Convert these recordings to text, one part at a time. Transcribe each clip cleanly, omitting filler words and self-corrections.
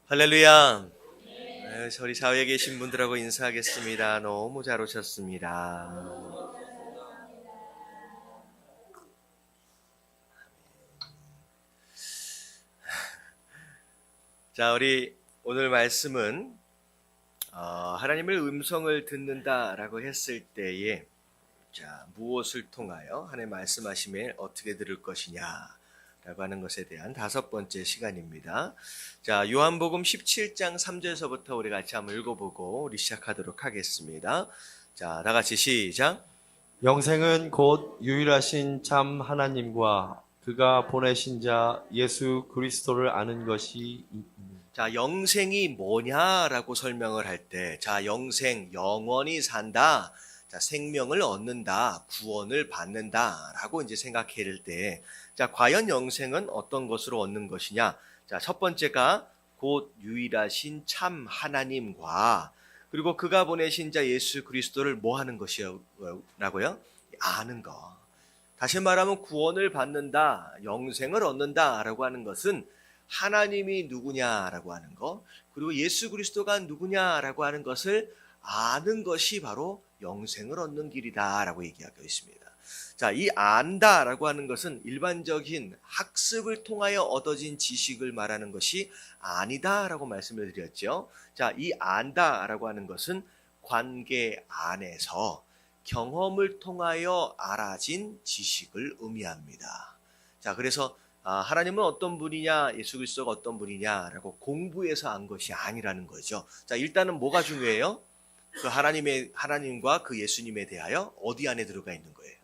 할렐루야. 우리 사회에 계신 분들하고 인사하겠습니다. 너무 잘 오셨습니다. 자, 우리 오늘 말씀은 하나님의 음성을 듣는다라고 했을 때에 무엇을 통하여 하나님 말씀하심에 어떻게 들을 것이냐라고 하는 것에 대한 다섯 번째 시간입니다. 자, 요한복음 17장 3절에서부터 우리 같이 한번 읽어보고 우리 시작하도록 하겠습니다. 자, 다 같이 시작. 영생은 곧 유일하신 참 하나님과 그가 보내신 자 예수 그리스도를 아는 것이. 자, 영생이 뭐냐라고 설명을 할 때, 영생, 영원히 산다. 생명을 얻는다, 구원을 받는다라고 이제 생각할 때, 과연 영생은 어떤 것으로 얻는 것이냐? 첫 번째가 곧 유일하신 참 하나님과 그리고 그가 보내신 자 예수 그리스도를 뭐 하는 것이라고요? 아는 것. 다시 말하면 구원을 받는다, 영생을 얻는다라고 하는 것은 하나님이 누구냐라고 하는 것, 그리고 예수 그리스도가 누구냐라고 하는 것을 아는 것이 바로 영생을 얻는 길이다라고 얘기하고 있습니다. 자, 이 안다라고 하는 것은 일반적인 학습을 통하여 얻어진 지식을 말하는 것이 아니다라고 말씀을 드렸죠. 자, 이 안다라고 하는 것은 관계 안에서 경험을 통하여 알아진 지식을 의미합니다. 자, 그래서 하나님은 어떤 분이냐, 예수 그리스도가 어떤 분이냐라고 공부해서 안 것이 아니라는 거죠. 자, 일단은 뭐가 중요해요? 그 하나님과 그 예수님에 대하여 어디 안에 들어가 있는 거예요?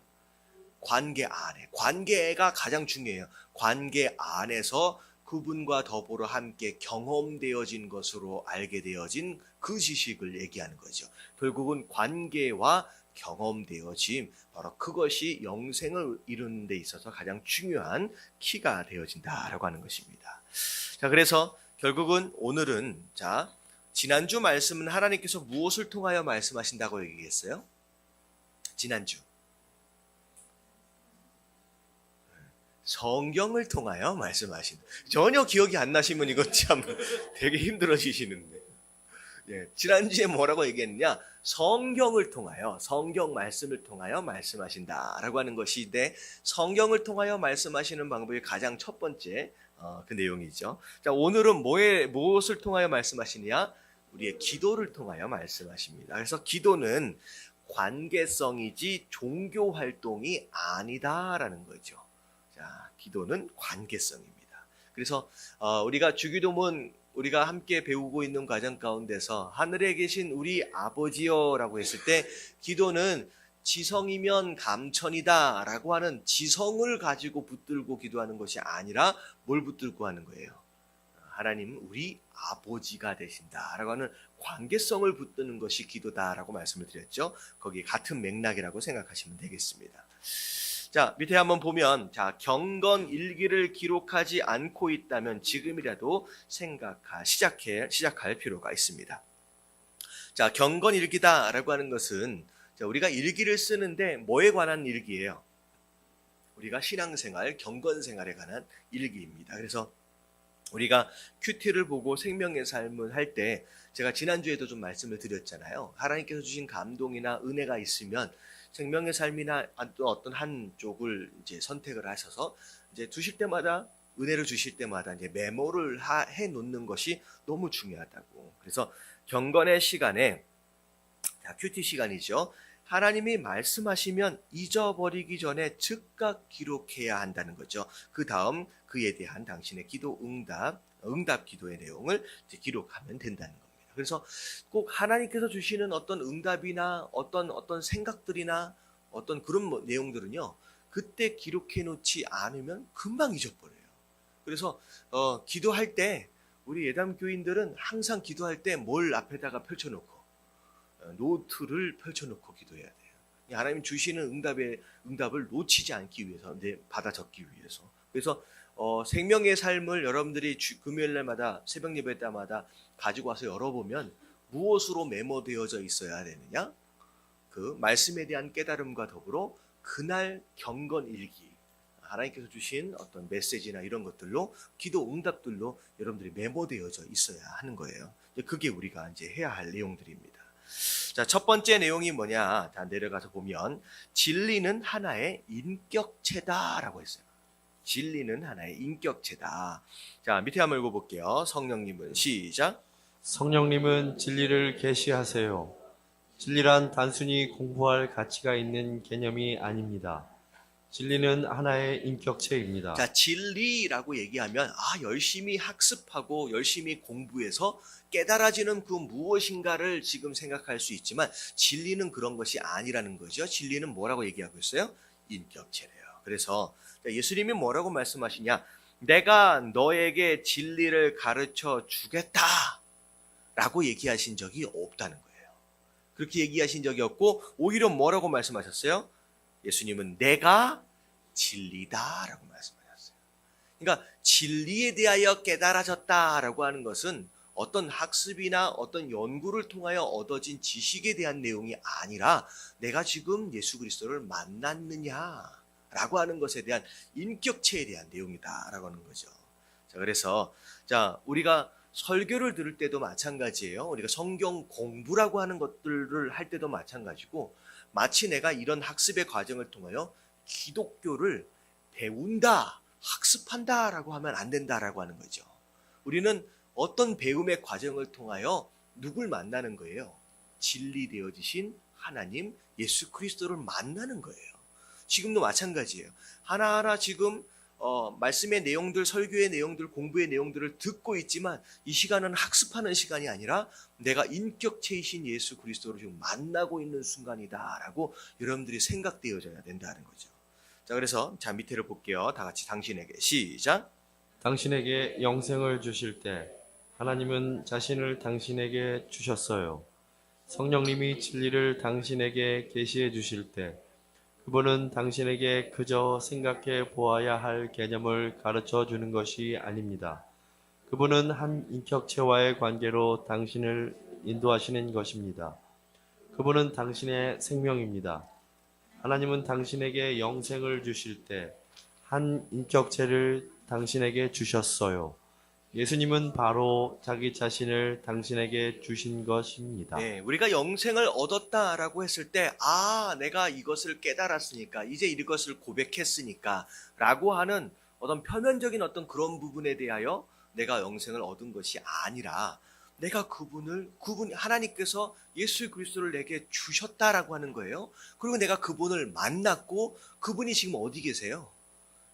관계 안에. 관계가 가장 중요해요. 관계 안에서 그분과 더불어 함께 경험되어진 것으로 알게 되어진 그 지식을 얘기하는 거죠. 결국은 관계와 경험되어짐, 바로 그것이 영생을 이루는 데 있어서 가장 중요한 키가 되어진다라고 하는 것입니다. 자, 그래서 결국은 오늘은 지난주 말씀은 하나님께서 무엇을 통하여 말씀하신다고 얘기했어요? 지난주 성경을 통하여 말씀하신다. 전혀 기억이 안 나시면 이거 참 되게 힘들어지시는데, 지난주에 뭐라고 얘기했느냐? 성경을 통하여, 성경 말씀을 통하여 말씀하신다라고 하는 것인데, 성경을 통하여 말씀하시는 방법이 가장 첫 번째 그 내용이죠. 자, 오늘은 무엇을 통하여 말씀하시느냐? 우리의 기도를 통하여 말씀하십니다. 그래서 기도는 관계성이지 종교 활동이 아니다라는 거죠. 자, 기도는 관계성입니다. 그래서 우리가 주기도문 우리가 함께 배우고 있는 과정 가운데서 하늘에 계신 우리 아버지여라고 했을 때 기도는 지성이면 감천이다 라고 하는 지성을 가지고 붙들고 기도하는 것이 아니라 뭘 붙들고 하는 거예요? 하나님 우리 아버지가 되신다 라고 하는 관계성을 붙드는 것이 기도다라고 말씀을 드렸죠. 거기 같은 맥락이라고 생각하시면 되겠습니다. 자, 밑에 한번 보면 경건 일기를 기록하지 않고 있다면 지금이라도 시작할 필요가 있습니다. 자, 경건 일기다라고 하는 것은 우리가 일기를 쓰는데 뭐에 관한 일기예요? 우리가 신앙생활, 경건생활에 관한 일기입니다. 그래서 우리가 큐티를 보고 생명의 삶을 할 때 제가 지난주에도 좀 말씀을 드렸잖아요. 하나님께서 주신 감동이나 은혜가 있으면 생명의 삶이나 어떤 한쪽을 이제 선택을 하셔서 이제 주실 때마다 은혜를 주실 때마다 이제 메모를 해 놓는 것이 너무 중요하다고. 그래서 경건의 시간에 큐티 시간이죠. 하나님이 말씀하시면 잊어버리기 전에 즉각 기록해야 한다는 거죠. 그 다음 그에 대한 당신의 기도 응답 기도의 내용을 기록하면 된다는 겁니다. 그래서 꼭 하나님께서 주시는 어떤 응답이나 어떤 생각들이나 어떤 그런 내용들은요, 그때 기록해 놓지 않으면 금방 잊어버려요. 그래서 기도할 때 우리 예담 교인들은 항상 기도할 때 뭘 앞에다가 펼쳐놓고 노트를 펼쳐놓고 기도해야 돼요. 하나님 주시는 응답을 놓치지 않기 위해서, 받아 적기 위해서. 그래서 생명의 삶을 여러분들이 금요일 날마다 새벽 예배 때마다 가지고 와서 열어보면 무엇으로 메모되어져 있어야 되느냐? 그 말씀에 대한 깨달음과 더불어 그날 경건 일기, 하나님께서 주신 어떤 메시지나 이런 것들로 기도 응답들로 여러분들이 메모되어져 있어야 하는 거예요. 그게 우리가 이제 해야 할 내용들입니다. 자, 첫 번째 내용이 뭐냐? 다 내려가서 보면 진리는 하나의 인격체다라고 했어요. 진리는 하나의 인격체다. 자, 밑에 한번 읽어볼게요. 성령님은 시작. 성령님은 진리를 계시하세요. 진리란 단순히 공부할 가치가 있는 개념이 아닙니다. 진리는 하나의 인격체입니다. 자, 진리라고 얘기하면 열심히 학습하고 열심히 공부해서 깨달아지는 그 무엇인가를 지금 생각할 수 있지만 진리는 그런 것이 아니라는 거죠. 진리는 뭐라고 얘기하고 있어요? 인격체래요. 그래서 예수님이 뭐라고 말씀하시냐? 내가 너에게 진리를 가르쳐 주겠다 라고 얘기하신 적이 없다는 거예요. 그렇게 얘기하신 적이 없고 오히려 뭐라고 말씀하셨어요? 예수님은 내가 진리다라고 말씀하셨어요. 그러니까 진리에 대하여 깨달아졌다라고 하는 것은 어떤 학습이나 어떤 연구를 통하여 얻어진 지식에 대한 내용이 아니라 내가 지금 예수 그리스도를 만났느냐라고 하는 것에 대한 인격체에 대한 내용이다라고 하는 거죠. 자, 그래서 우리가 설교를 들을 때도 마찬가지예요. 우리가 성경 공부라고 하는 것들을 할 때도 마찬가지고 마치 내가 이런 학습의 과정을 통하여 기독교를 배운다, 학습한다라고 하면 안 된다라고 하는 거죠. 우리는 어떤 배움의 과정을 통하여 누굴 만나는 거예요? 진리 되어지신 하나님 예수 그리스도를 만나는 거예요. 지금도 마찬가지예요. 하나하나 지금 말씀의 내용들, 설교의 내용들, 공부의 내용들을 듣고 있지만 이 시간은 학습하는 시간이 아니라 내가 인격체이신 예수 그리스도를 지금 만나고 있는 순간이다라고 여러분들이 생각되어져야 된다는 거죠. 자, 그래서 밑에를 볼게요. 다 같이 당신에게 시작. 당신에게 영생을 주실 때 하나님은 자신을 당신에게 주셨어요. 성령님이 진리를 당신에게 계시해 주실 때 그분은 당신에게 그저 생각해 보아야 할 개념을 가르쳐 주는 것이 아닙니다. 그분은 한 인격체와의 관계로 당신을 인도하시는 것입니다. 그분은 당신의 생명입니다. 하나님은 당신에게 영생을 주실 때 한 인격체를 당신에게 주셨어요. 예수님은 바로 자기 자신을 당신에게 주신 것입니다. 네, 우리가 영생을 얻었다라고 했을 때, 내가 이것을 깨달았으니까, 이제 이것을 고백했으니까, 라고 하는 어떤 표면적인 어떤 그런 부분에 대하여 내가 영생을 얻은 것이 아니라, 내가 하나님께서 예수 그리스도를 내게 주셨다라고 하는 거예요. 그리고 내가 그분을 만났고, 그분이 지금 어디 계세요?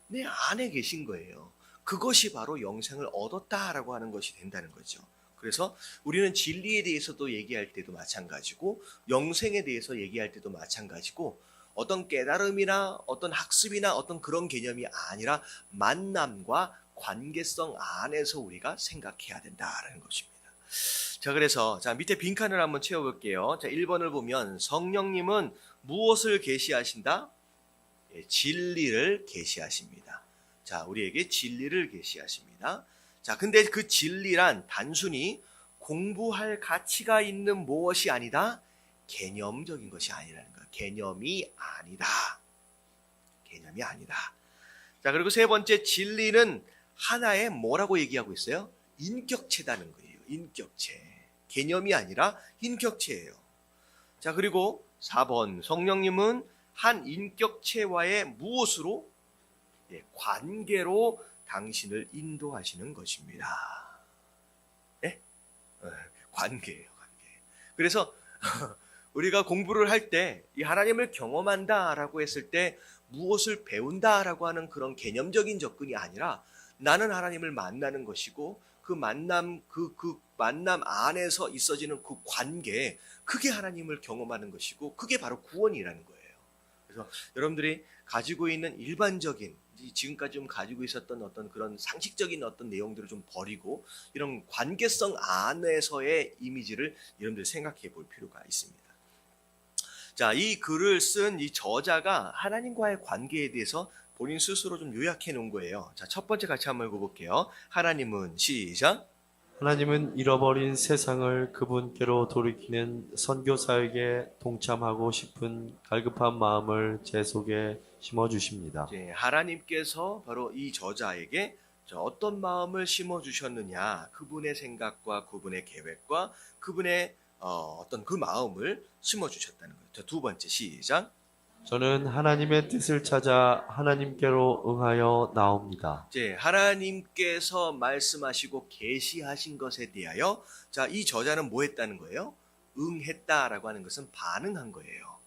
내 안에 계신 거예요. 그것이 바로 영생을 얻었다라고 하는 것이 된다는 거죠. 그래서 우리는 진리에 대해서도 얘기할 때도 마찬가지고 영생에 대해서 얘기할 때도 마찬가지고 어떤 깨달음이나 어떤 학습이나 어떤 그런 개념이 아니라 만남과 관계성 안에서 우리가 생각해야 된다라는 것입니다. 자, 그래서 밑에 빈칸을 한번 채워볼게요. 1번을 보면 성령님은 무엇을 계시하신다? 진리를 계시하십니다. 자, 우리에게 진리를 계시하십니다. 자, 근데 그 진리란 단순히 공부할 가치가 있는 무엇이 아니다? 개념적인 것이 아니라는 거야. 개념이 아니다. 개념이 아니다. 자, 그리고 세 번째 진리는 하나의 뭐라고 얘기하고 있어요? 인격체다는 거예요. 인격체. 개념이 아니라 인격체예요. 자, 그리고 4번 성령님은 한 인격체와의 무엇으로? 관계로 당신을 인도하시는 것입니다. 네? 관계예요, 관계. 그래서 우리가 공부를 할 때 이 하나님을 경험한다라고 했을 때 무엇을 배운다라고 하는 그런 개념적인 접근이 아니라 나는 하나님을 만나는 것이고 그 만남 안에서 있어지는 그 관계, 그게 하나님을 경험하는 것이고 그게 바로 구원이라는 거예요. 그래서 여러분들이 가지고 있는 일반적인 지금까지 좀 가지고 있었던 어떤 그런 상식적인 어떤 내용들을 좀 버리고 이런 관계성 안에서의 이미지를 여러분들 생각해 볼 필요가 있습니다. 자, 이 글을 쓴 이 저자가 하나님과의 관계에 대해서 본인 스스로 좀 요약해 놓은 거예요. 자, 첫 번째 같이 한번 읽어볼게요. 하나님은 시작. 하나님은 잃어버린 세상을 그분께로 돌이키는 선교사에게 동참하고 싶은 갈급한 마음을 제 속에 심어주십니다. 하나님께서 바로 이 저자에게 어떤 마음을 심어주셨느냐, 그분의 생각과 그분의 계획과 그분의 어떤 그 마음을 심어주셨다는 거예요. 두 번째, 시작. 저는 하나님의 뜻을 찾아 하나님께로 응하여 나옵니다. 하나님께서 말씀하시고 계시하신 것에 대하여 이 저자는 뭐 했다는 거예요? 응했다라고 하는 것은 반응한 거예요.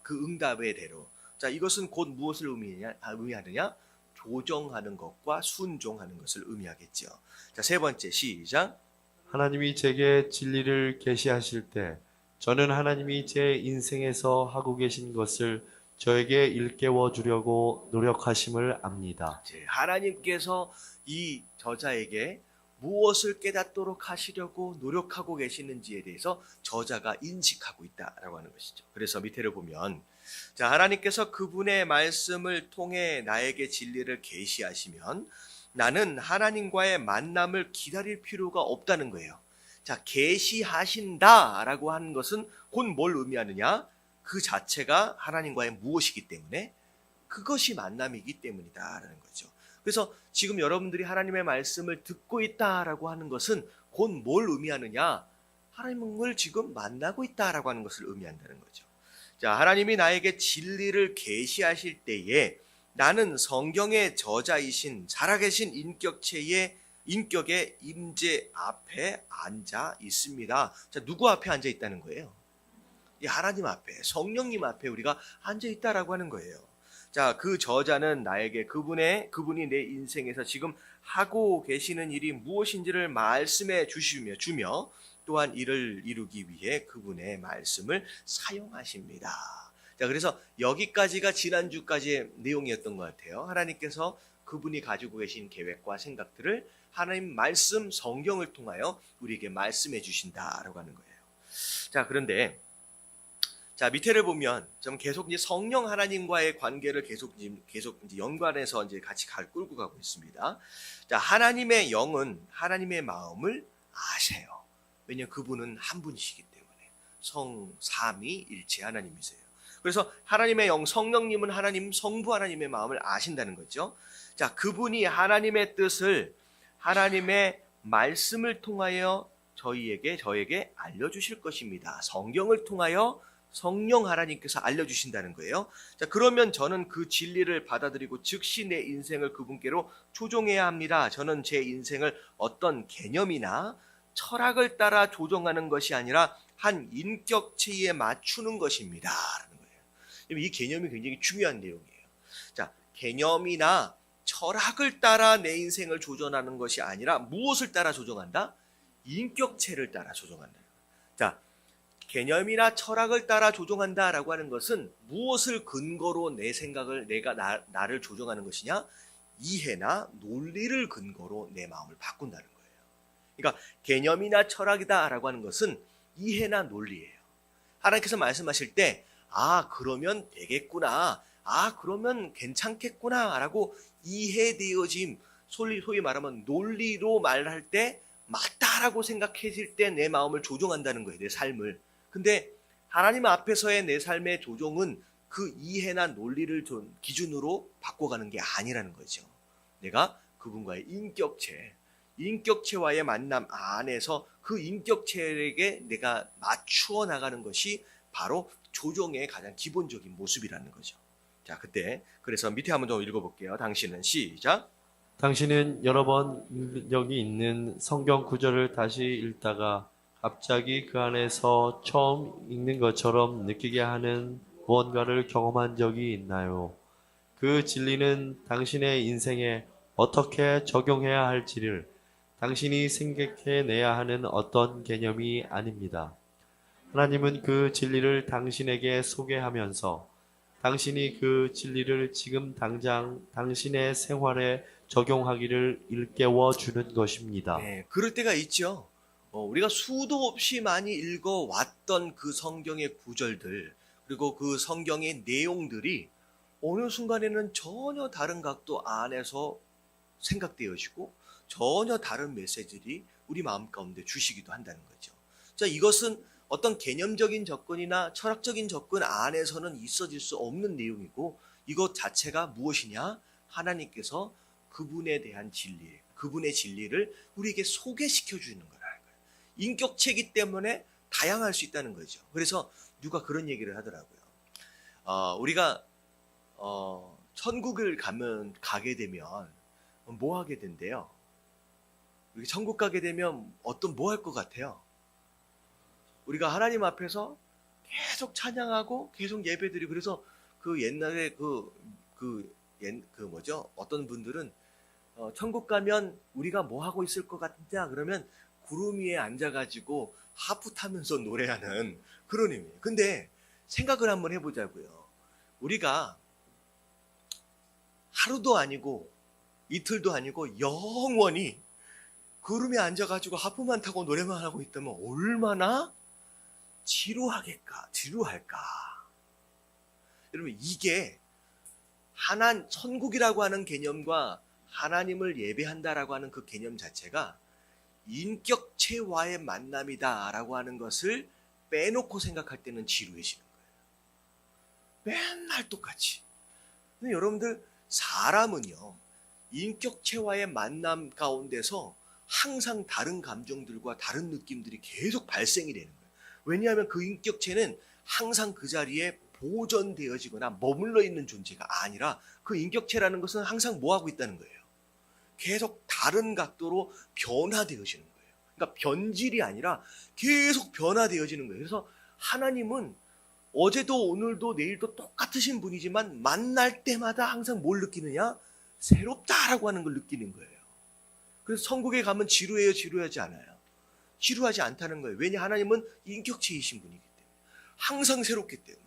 그 응답의 대로. 이것은 곧 무엇을 의미하느냐? 조정하는 것과 순종하는 것을 의미하겠죠. 세 번째, 시작. 하나님이 제게 진리를 계시하실 때 저는 하나님이 제 인생에서 하고 계신 것을 저에게 일깨워 주려고 노력하심을 압니다. 하나님께서 이 저자에게 무엇을 깨닫도록 하시려고 노력하고 계시는지에 대해서 저자가 인식하고 있다라고 하는 것이죠. 그래서 밑에를 보면 하나님께서 그분의 말씀을 통해 나에게 진리를 계시하시면 나는 하나님과의 만남을 기다릴 필요가 없다는 거예요. 계시하신다라고 하는 것은 곧 뭘 의미하느냐? 그 자체가 하나님과의 무엇이기 때문에 그것이 만남이기 때문이다라는 거죠. 그래서 지금 여러분들이 하나님의 말씀을 듣고 있다라고 하는 것은 곧 뭘 의미하느냐? 하나님을 지금 만나고 있다라고 하는 것을 의미한다는 거죠. 하나님이 나에게 진리를 계시하실 때에 나는 성경의 저자이신 살아계신 인격의 임재 앞에 앉아 있습니다. 누구 앞에 앉아 있다는 거예요? 하나님 앞에, 성령님 앞에 우리가 앉아 있다라고 하는 거예요. 그 저자는 나에게 그분이 내 인생에서 지금 하고 계시는 일이 무엇인지를 말씀해 주며 또한 이를 이루기 위해 그분의 말씀을 사용하십니다. 그래서 여기까지가 지난주까지의 내용이었던 것 같아요. 하나님께서 그분이 가지고 계신 계획과 생각들을 하나님 말씀, 성경을 통하여 우리에게 말씀해 주신다라고 하는 거예요. 그런데 밑에를 보면 좀 계속 이제 성령 하나님과의 관계를 계속 이제 연관해서 이제 같이 끌고 가고 있습니다. 하나님의 영은 하나님의 마음을 아세요. 왜냐하면 그분은 한 분이시기 때문에 삼위일체 하나님이세요. 그래서 하나님의 영 성령님은 성부 하나님의 마음을 아신다는 거죠. 그분이 하나님의 뜻을 하나님의 말씀을 통하여 저에게 알려주실 것입니다. 성경을 통하여 성령 하나님께서 알려주신다는 거예요. 그러면 저는 그 진리를 받아들이고 즉시 내 인생을 그분께로 조종해야 합니다. 저는 제 인생을 어떤 개념이나 철학을 따라 조종하는 것이 아니라 한 인격체에 맞추는 것입니다. 라는 거예요. 이 개념이 굉장히 중요한 내용이에요. 개념이나 철학을 따라 내 인생을 조정하는 것이 아니라 무엇을 따라 조정한다? 인격체를 따라 조정한다. 개념이나 철학을 따라 조종한다라고 하는 것은 무엇을 근거로 내 생각을 나를 조종하는 것이냐? 이해나 논리를 근거로 내 마음을 바꾼다는 거예요. 그러니까 개념이나 철학이다라고 하는 것은 이해나 논리예요. 하나님께서 말씀하실 때 그러면 되겠구나. 그러면 괜찮겠구나라고 이해되어짐, 소위 말하면 논리로 말할 때 맞다라고 생각했을 때 내 마음을 조종한다는 거예요. 내 삶을. 근데 하나님 앞에서의 내 삶의 조종은 그 이해나 논리를 기준으로 바꿔가는 게 아니라는 거죠. 내가 그분과의 인격체와의 만남 안에서 그 인격체에게 내가 맞추어 나가는 것이 바로 조종의 가장 기본적인 모습이라는 거죠. 그래서 밑에 한번 좀 읽어볼게요. 당신은 시작. 당신은 여러 번 여기 있는 성경 구절을 다시 읽다가 갑자기 그 안에서 처음 읽는 것처럼 느끼게 하는 무언가를 경험한 적이 있나요? 그 진리는 당신의 인생에 어떻게 적용해야 할지를 당신이 생각해내야 하는 어떤 개념이 아닙니다. 하나님은 그 진리를 당신에게 소개하면서 당신이 그 진리를 지금 당장 당신의 생활에 적용하기를 일깨워 주는 것입니다. 그럴 때가 있죠. 우리가 수도 없이 많이 읽어왔던 그 성경의 구절들, 그리고 그 성경의 내용들이 어느 순간에는 전혀 다른 각도 안에서 생각되어지고 전혀 다른 메시지들이 우리 마음 가운데 주시기도 한다는 거죠. 자, 이것은 어떤 개념적인 접근이나 철학적인 접근 안에서는 있어질 수 없는 내용이고 이것 자체가 무엇이냐? 하나님께서 그분에 대한 진리, 그분의 진리를 우리에게 소개시켜 주는 거라는 거예요. 인격체이기 때문에 다양할 수 있다는 거죠. 그래서 누가 그런 얘기를 하더라고요. 우리가 천국을 가게 되면 뭐 하게 된대요? 우리 천국 가게 되면 뭐 할 것 같아요? 우리가 하나님 앞에서 계속 찬양하고 계속 예배드리고 그래서 그 옛날에 어떤 분들은 천국 가면 우리가 뭐 하고 있을 것 같냐 그러면 구름 위에 앉아가지고 하프 타면서 노래하는 그런 의미예요. 근데 생각을 한번 해보자고요. 우리가 하루도 아니고 이틀도 아니고 영원히 구름에 앉아가지고 하프만 타고 노래만 하고 있다면 얼마나 지루할까. 여러분, 이게 천국이라고 하는 개념과 하나님을 예배한다라고 하는 그 개념 자체가 인격체와의 만남이다라고 하는 것을 빼놓고 생각할 때는 지루해지는 거예요. 맨날 똑같이. 근데 여러분들, 사람은요, 인격체와의 만남 가운데서 항상 다른 감정들과 다른 느낌들이 계속 발생이 되는 거예요. 왜냐하면 그 인격체는 항상 그 자리에 보존되어지거나 머물러 있는 존재가 아니라 그 인격체라는 것은 항상 뭐 하고 있다는 거예요? 계속 다른 각도로 변화되어지는 거예요. 그러니까 변질이 아니라 계속 변화되어지는 거예요. 그래서 하나님은 어제도 오늘도 내일도 똑같으신 분이지만 만날 때마다 항상 뭘 느끼느냐? 새롭다라고 하는 걸 느끼는 거예요. 그래서 천국에 가면 지루하지 않아요. 지루하지 않다는 거예요. 왜냐? 하나님은 인격체이신 분이기 때문에. 항상 새롭기 때문에.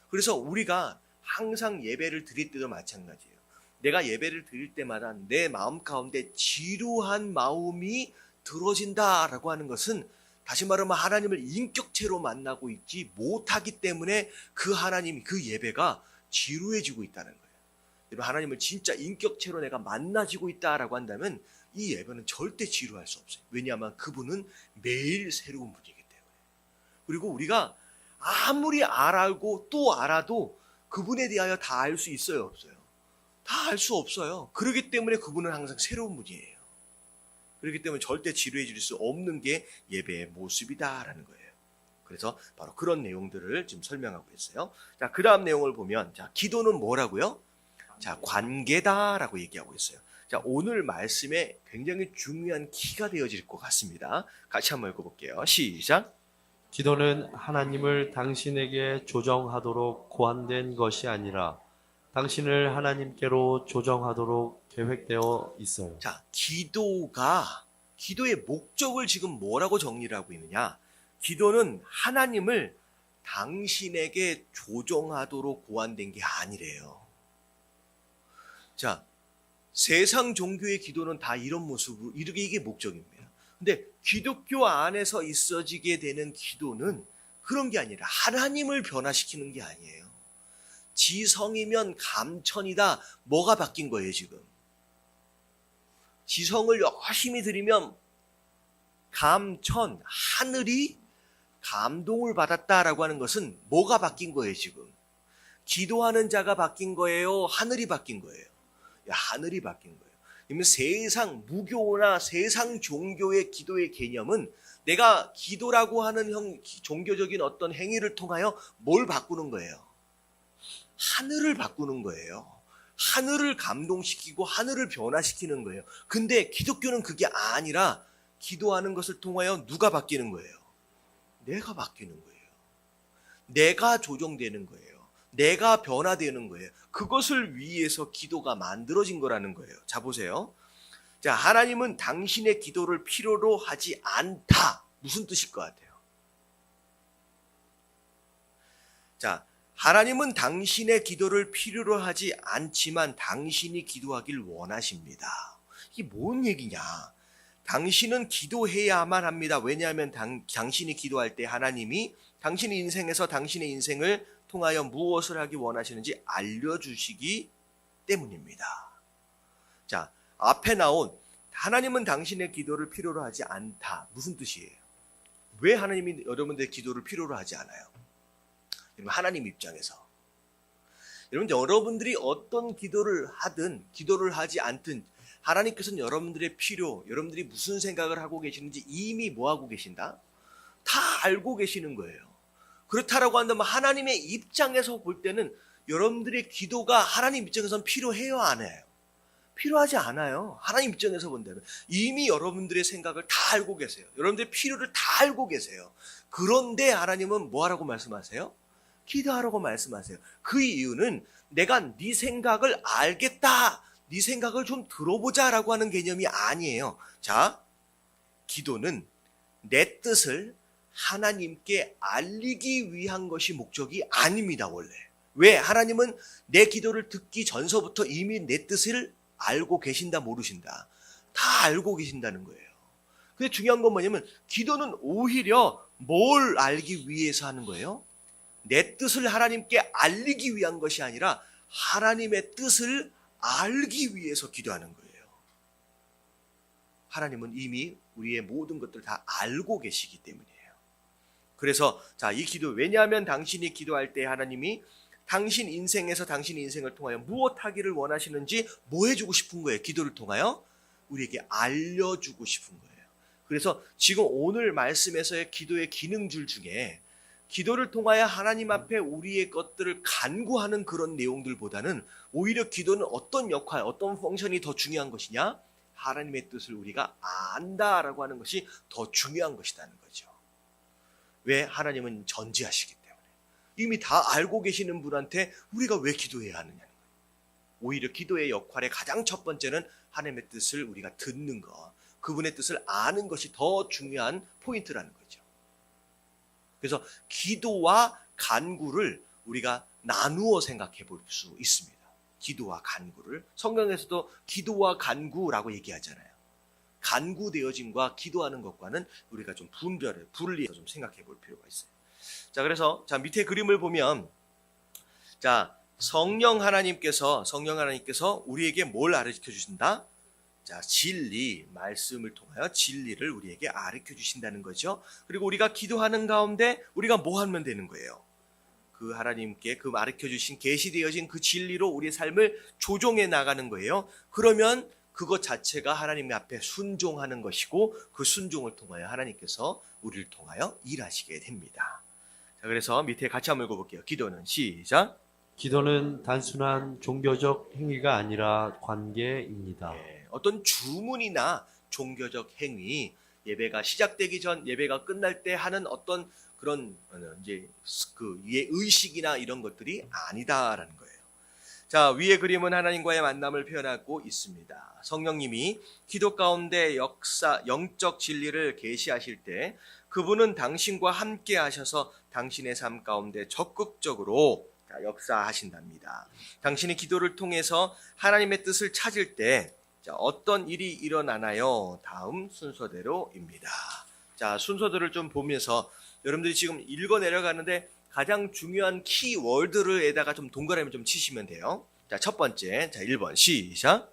그래서 우리가 항상 예배를 드릴 때도 마찬가지예요. 내가 예배를 드릴 때마다 내 마음 가운데 지루한 마음이 들어진다라고 하는 것은 다시 말하면 하나님을 인격체로 만나고 있지 못하기 때문에 그 하나님, 그 예배가 지루해지고 있다는 거예요. 여러분, 하나님을 진짜 인격체로 내가 만나지고 있다라고 한다면 이 예배는 절대 지루할 수 없어요. 왜냐하면 그분은 매일 새로운 분이기 때문에. 그리고 우리가 아무리 알고 또 알아도 그분에 대하여 다 알 수 있어요, 없어요? 다 알 수 없어요. 그렇기 때문에 그분은 항상 새로운 분이에요. 그렇기 때문에 절대 지루해질 수 없는 게 예배의 모습이다라는 거예요. 그래서 바로 그런 내용들을 지금 설명하고 있어요. 자, 그 다음 내용을 보면, 자, 기도는 뭐라고요? 자, 관계다라고 얘기하고 있어요. 자, 오늘 말씀에 굉장히 중요한 키가 되어질 것 같습니다. 같이 한번 읽어볼게요. 시작. 기도는 하나님을 당신에게 조정하도록 고안된 것이 아니라 당신을 하나님께로 조정하도록 계획되어 있어요. 자, 기도의 목적을 지금 뭐라고 정리를 하고 있느냐? 기도는 하나님을 당신에게 조정하도록 고안된 게 아니래요. 자, 세상 종교의 기도는 다 이런 모습으로, 이게 목적입니다. 근데 기독교 안에서 있어지게 되는 기도는 그런 게 아니라 하나님을 변화시키는 게 아니에요. 지성이면 감천이다. 뭐가 바뀐 거예요, 지금? 지성을 열심히 드리면 감천, 하늘이 감동을 받았다라고 하는 것은 뭐가 바뀐 거예요, 지금? 기도하는 자가 바뀐 거예요? 하늘이 바뀐 거예요? 하늘이 바뀐 거예요. 그러면 세상 무교나 세상 종교의 기도의 개념은 내가 기도라고 하는 종교적인 어떤 행위를 통하여 뭘 바꾸는 거예요? 하늘을 바꾸는 거예요. 하늘을 감동시키고 하늘을 변화시키는 거예요. 근데 기독교는 그게 아니라 기도하는 것을 통하여 누가 바뀌는 거예요? 내가 바뀌는 거예요. 내가 조정되는 거예요. 내가 변화되는 거예요. 그것을 위해서 기도가 만들어진 거라는 거예요. 자, 보세요. 자, 하나님은 당신의 기도를 필요로 하지 않다. 무슨 뜻일 것 같아요? 자, 하나님은 당신의 기도를 필요로 하지 않지만 당신이 기도하길 원하십니다. 이게 뭔 얘기냐? 당신은 기도해야만 합니다. 왜냐하면 당신이 기도할 때 하나님이 당신의 인생에서 당신의 인생을 통하여 무엇을 하기 원하시는지 알려주시기 때문입니다. 자, 앞에 나온 하나님은 당신의 기도를 필요로 하지 않다. 무슨 뜻이에요? 왜 하나님이 여러분들의 기도를 필요로 하지 않아요? 하나님 입장에서. 여러분, 여러분들이 어떤 기도를 하든 기도를 하지 않든 하나님께서는 여러분들의 필요, 여러분들이 무슨 생각을 하고 계시는지 이미 뭐 하고 계신다? 다 알고 계시는 거예요. 그렇다라고 한다면 하나님의 입장에서 볼 때는 여러분들의 기도가 하나님 입장에서는 필요해요, 안 해요? 필요하지 않아요. 하나님 입장에서 본다면 이미 여러분들의 생각을 다 알고 계세요. 여러분들의 필요를 다 알고 계세요. 그런데 하나님은 뭐 하라고 말씀하세요? 기도하라고 말씀하세요. 그 이유는 내가 네 생각을 알겠다, 네 생각을 좀 들어보자라고 하는 개념이 아니에요. 자, 기도는 내 뜻을 하나님께 알리기 위한 것이 목적이 아닙니다, 원래. 왜? 하나님은 내 기도를 듣기 전서부터 이미 내 뜻을 알고 계신다, 모르신다? 다 알고 계신다는 거예요. 근데 중요한 건 뭐냐면 기도는 오히려 뭘 알기 위해서 하는 거예요? 내 뜻을 하나님께 알리기 위한 것이 아니라 하나님의 뜻을 알기 위해서 기도하는 거예요. 하나님은 이미 우리의 모든 것들을 다 알고 계시기 때문이에요. 그래서 자, 이 기도, 왜냐하면 당신이 기도할 때 하나님이 당신 인생에서 당신의 인생을 통하여 무엇 하기를 원하시는지 뭐 해주고 싶은 거예요? 기도를 통하여 우리에게 알려주고 싶은 거예요. 그래서 지금 오늘 말씀에서의 기도의 기능줄 중에 기도를 통하여 하나님 앞에 우리의 것들을 간구하는 그런 내용들보다는 오히려 기도는 어떤 역할, 어떤 펑션이 더 중요한 것이냐? 하나님의 뜻을 우리가 안다라고 하는 것이 더 중요한 것이라는 거죠. 왜? 하나님은 전지하시기 때문에. 이미 다 알고 계시는 분한테 우리가 왜 기도해야 하느냐는 거예요. 오히려 기도의 역할의 가장 첫 번째는 하나님의 뜻을 우리가 듣는 것, 그분의 뜻을 아는 것이 더 중요한 포인트라는 거죠. 그래서 기도와 간구를 우리가 나누어 생각해 볼 수 있습니다. 기도와 간구를. 성경에서도 기도와 간구라고 얘기하잖아요. 간구되어짐과 기도하는 것과는 우리가 좀 분리해서 좀 생각해 볼 필요가 있어요. 자, 그래서 자, 밑에 그림을 보면 자, 성령 하나님께서 우리에게 뭘 가르쳐 주신다? 자, 진리, 말씀을 통하여 진리를 우리에게 가르쳐 주신다는 거죠. 그리고 우리가 기도하는 가운데 우리가 뭐 하면 되는 거예요? 그 하나님께 그 가르쳐 주신 계시되어진 그 진리로 우리의 삶을 조종해 나가는 거예요. 그러면 그것 자체가 하나님 앞에 순종하는 것이고 그 순종을 통하여 하나님께서 우리를 통하여 일하시게 됩니다. 자, 그래서 밑에 같이 한번 읽어볼게요. 기도는 시작. 기도는 단순한 종교적 행위가 아니라 관계입니다. 네, 어떤 주문이나 종교적 행위, 예배가 시작되기 전, 예배가 끝날 때 하는 어떤 그런 이제 그 의식이나 이런 것들이 아니다라는 거예요. 자, 위의 그림은 하나님과의 만남을 표현하고 있습니다. 성령님이 기도 가운데 영적 진리를 계시하실 때 그분은 당신과 함께 하셔서 당신의 삶 가운데 적극적으로 역사하신답니다. 당신이 기도를 통해서 하나님의 뜻을 찾을 때 어떤 일이 일어나나요? 다음 순서대로입니다. 자, 순서들을 좀 보면서 여러분들이 지금 읽어 내려가는데 가장 중요한 키워드를에다가 좀 동그라미 좀 치시면 돼요. 자, 첫 번째, 자, 1번 시작.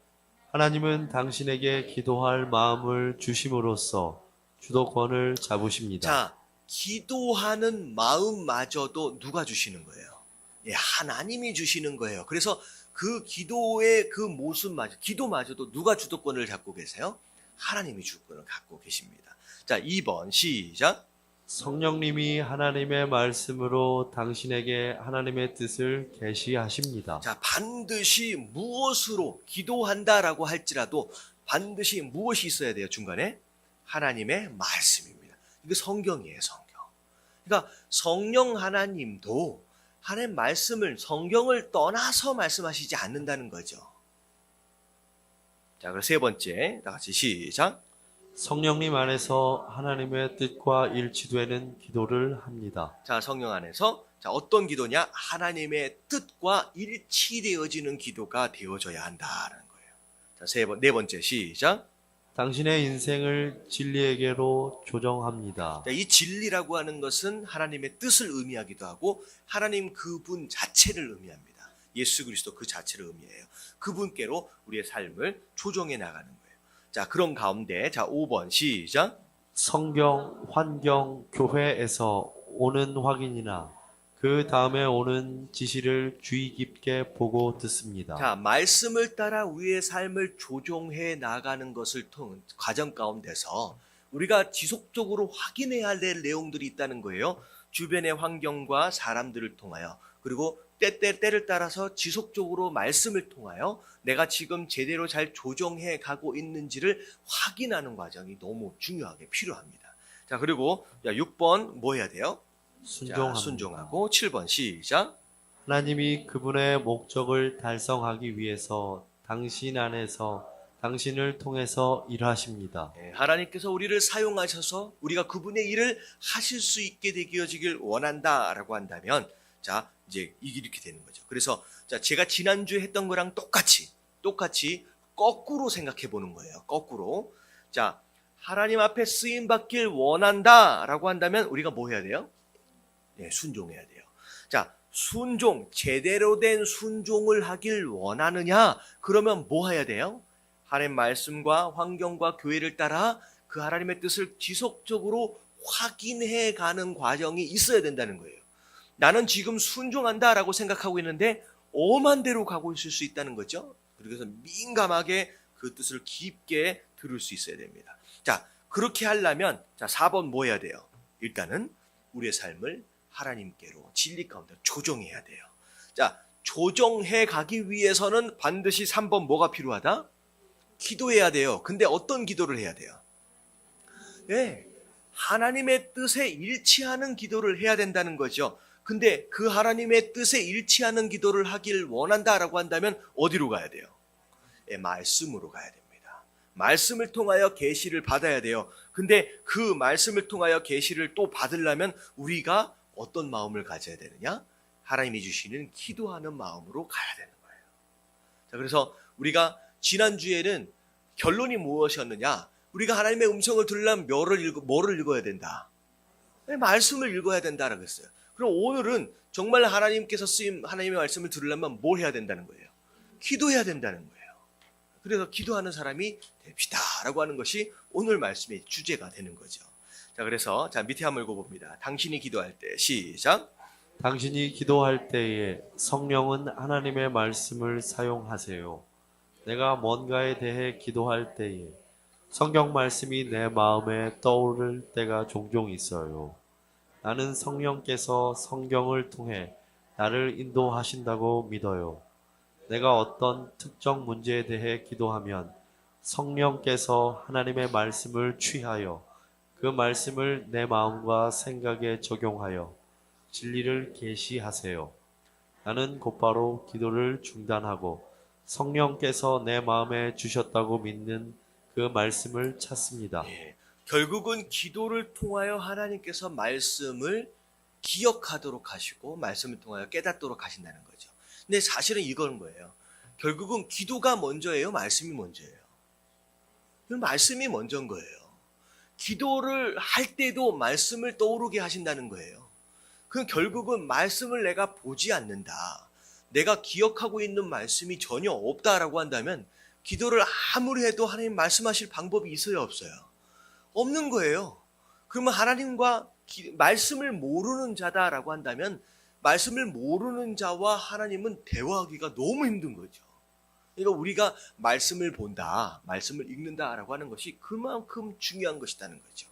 하나님은 당신에게 기도할 마음을 주심으로써 주도권을 잡으십니다. 자, 기도하는 마음마저도 누가 주시는 거예요? 예, 하나님이 주시는 거예요. 그래서 그 기도의 그 모습마저, 기도마저도 누가 주도권을 잡고 계세요? 하나님이 주도권을 갖고 계십니다. 자, 2번 시작. 성령님이 하나님의 말씀으로 당신에게 하나님의 뜻을 계시하십니다. 자, 반드시 무엇으로 기도한다라고 할지라도 반드시 무엇이 있어야 돼요, 중간에? 하나님의 말씀입니다. 이게 성경이에요, 성경. 그러니까 성령 하나님도 하나님 말씀을, 성경을 떠나서 말씀하시지 않는다는 거죠. 자, 그럼 세 번째, 다 같이 시작. 성령님 안에서 하나님의 뜻과 일치되는 기도를 합니다. 자, 성령 안에서 자, 어떤 기도냐? 하나님의 뜻과 일치되어지는 기도가 되어져야 한다는 거예요. 자, 네 번째 시작. 당신의 인생을 진리에게로 조정합니다. 자, 이 진리라고 하는 것은 하나님의 뜻을 의미하기도 하고 하나님 그분 자체를 의미합니다. 예수 그리스도 그 자체를 의미해요. 그분께로 우리의 삶을 조정해 나가는 거예요. 자, 그런 가운데 자 5번 시작. 성경, 환경, 교회에서 오는 확인이나 그 다음에 오는 지시를 주의 깊게 보고 듣습니다. 자, 말씀을 따라 우리의 삶을 조정해 나가는 것을 통한 과정 가운데서 우리가 지속적으로 확인해야 될 내용들이 있다는 거예요. 주변의 환경과 사람들을 통하여, 그리고 때를 따라서 지속적으로 말씀을 통하여 내가 지금 제대로 잘 조정해 가고 있는지를 확인하는 과정이 너무 중요하게 필요합니다. 자, 그리고 6번 뭐 해야 돼요? 자, 순종합니다. 순종하고 7번 시작. 하나님이 그분의 목적을 달성하기 위해서 당신 안에서 당신을 통해서 일하십니다. 하나님께서 우리를 사용하셔서 우리가 그분의 일을 하실 수 있게 되어지길 원한다라고 한다면, 자, 이제 이렇게 되는 거죠. 그래서 자, 제가 지난주에 했던 거랑 똑같이 거꾸로 생각해 보는 거예요. 거꾸로. 자, 하나님 앞에 쓰임 받길 원한다라고 한다면 우리가 뭐 해야 돼요? 네, 순종해야 돼요. 자, 순종, 제대로 된 순종을 하길 원하느냐? 그러면 뭐 해야 돼요? 하나님 말씀과 환경과 교회를 따라 그 하나님의 뜻을 지속적으로 확인해 가는 과정이 있어야 된다는 거예요. 나는 지금 순종한다라고 생각하고 있는데 엄한 대로 가고 있을 수 있다는 거죠. 그래서 민감하게 그 뜻을 깊게 들을 수 있어야 됩니다. 자, 그렇게 하려면 자, 4번 뭐 해야 돼요? 일단은 우리의 삶을 하나님께로 진리 가운데 조정해야 돼요. 자, 조정해 가기 위해서는 반드시 3번 뭐가 필요하다? 기도해야 돼요. 근데 어떤 기도를 해야 돼요? 네, 하나님의 뜻에 일치하는 기도를 해야 된다는 거죠. 근데 그 하나님의 뜻에 일치하는 기도를 하길 원한다라고 한다면 어디로 가야 돼요? 네, 말씀으로 가야 됩니다. 말씀을 통하여 계시를 받아야 돼요. 근데 그 말씀을 통하여 계시를 또 받으려면 우리가 어떤 마음을 가져야 되느냐? 하나님이 주시는 기도하는 마음으로 가야 되는 거예요. 자, 그래서 우리가 지난주에는 결론이 무엇이었느냐? 우리가 하나님의 음성을 들으려면 뭐를 읽어야 된다? 네, 말씀을 읽어야 된다라고 했어요. 그럼 오늘은 정말 하나님께서 쓰임 하나님의 말씀을 들으려면 뭘 해야 된다는 거예요? 기도해야 된다는 거예요. 그래서 기도하는 사람이 됩시다라고 하는 것이 오늘 말씀의 주제가 되는 거죠. 자, 그래서 자, 밑에 한번 읽어봅니다. 당신이 기도할 때 시작. 당신이 기도할 때에 성령은 하나님의 말씀을 사용하세요. 내가 뭔가에 대해 기도할 때에 성경 말씀이 내 마음에 떠오를 때가 종종 있어요. 나는 성령께서 성경을 통해 나를 인도하신다고 믿어요. 내가 어떤 특정 문제에 대해 기도하면 성령께서 하나님의 말씀을 취하여 그 말씀을 내 마음과 생각에 적용하여 진리를 계시하세요. 나는 곧바로 기도를 중단하고 성령께서 내 마음에 주셨다고 믿는 그 말씀을 찾습니다. 예, 결국은 기도를 통하여 하나님께서 말씀을 기억하도록 하시고 말씀을 통하여 깨닫도록 하신다는 거죠. 근데 사실은 이건 거예요. 결국은 기도가 먼저예요? 말씀이 먼저예요? 말씀이 먼저인 거예요. 기도를 할 때도 말씀을 떠오르게 하신다는 거예요. 그럼 결국은 말씀을 내가 보지 않는다, 내가 기억하고 있는 말씀이 전혀 없다라고 한다면 기도를 아무리 해도 하나님 말씀하실 방법이 있어요, 없어요? 없는 거예요. 그러면 하나님과 말씀을 모르는 자다라고 한다면 말씀을 모르는 자와 하나님은 대화하기가 너무 힘든 거죠. 그러니까 우리가 말씀을 본다, 말씀을 읽는다라고 하는 것이 그만큼 중요한 것이라는 거죠.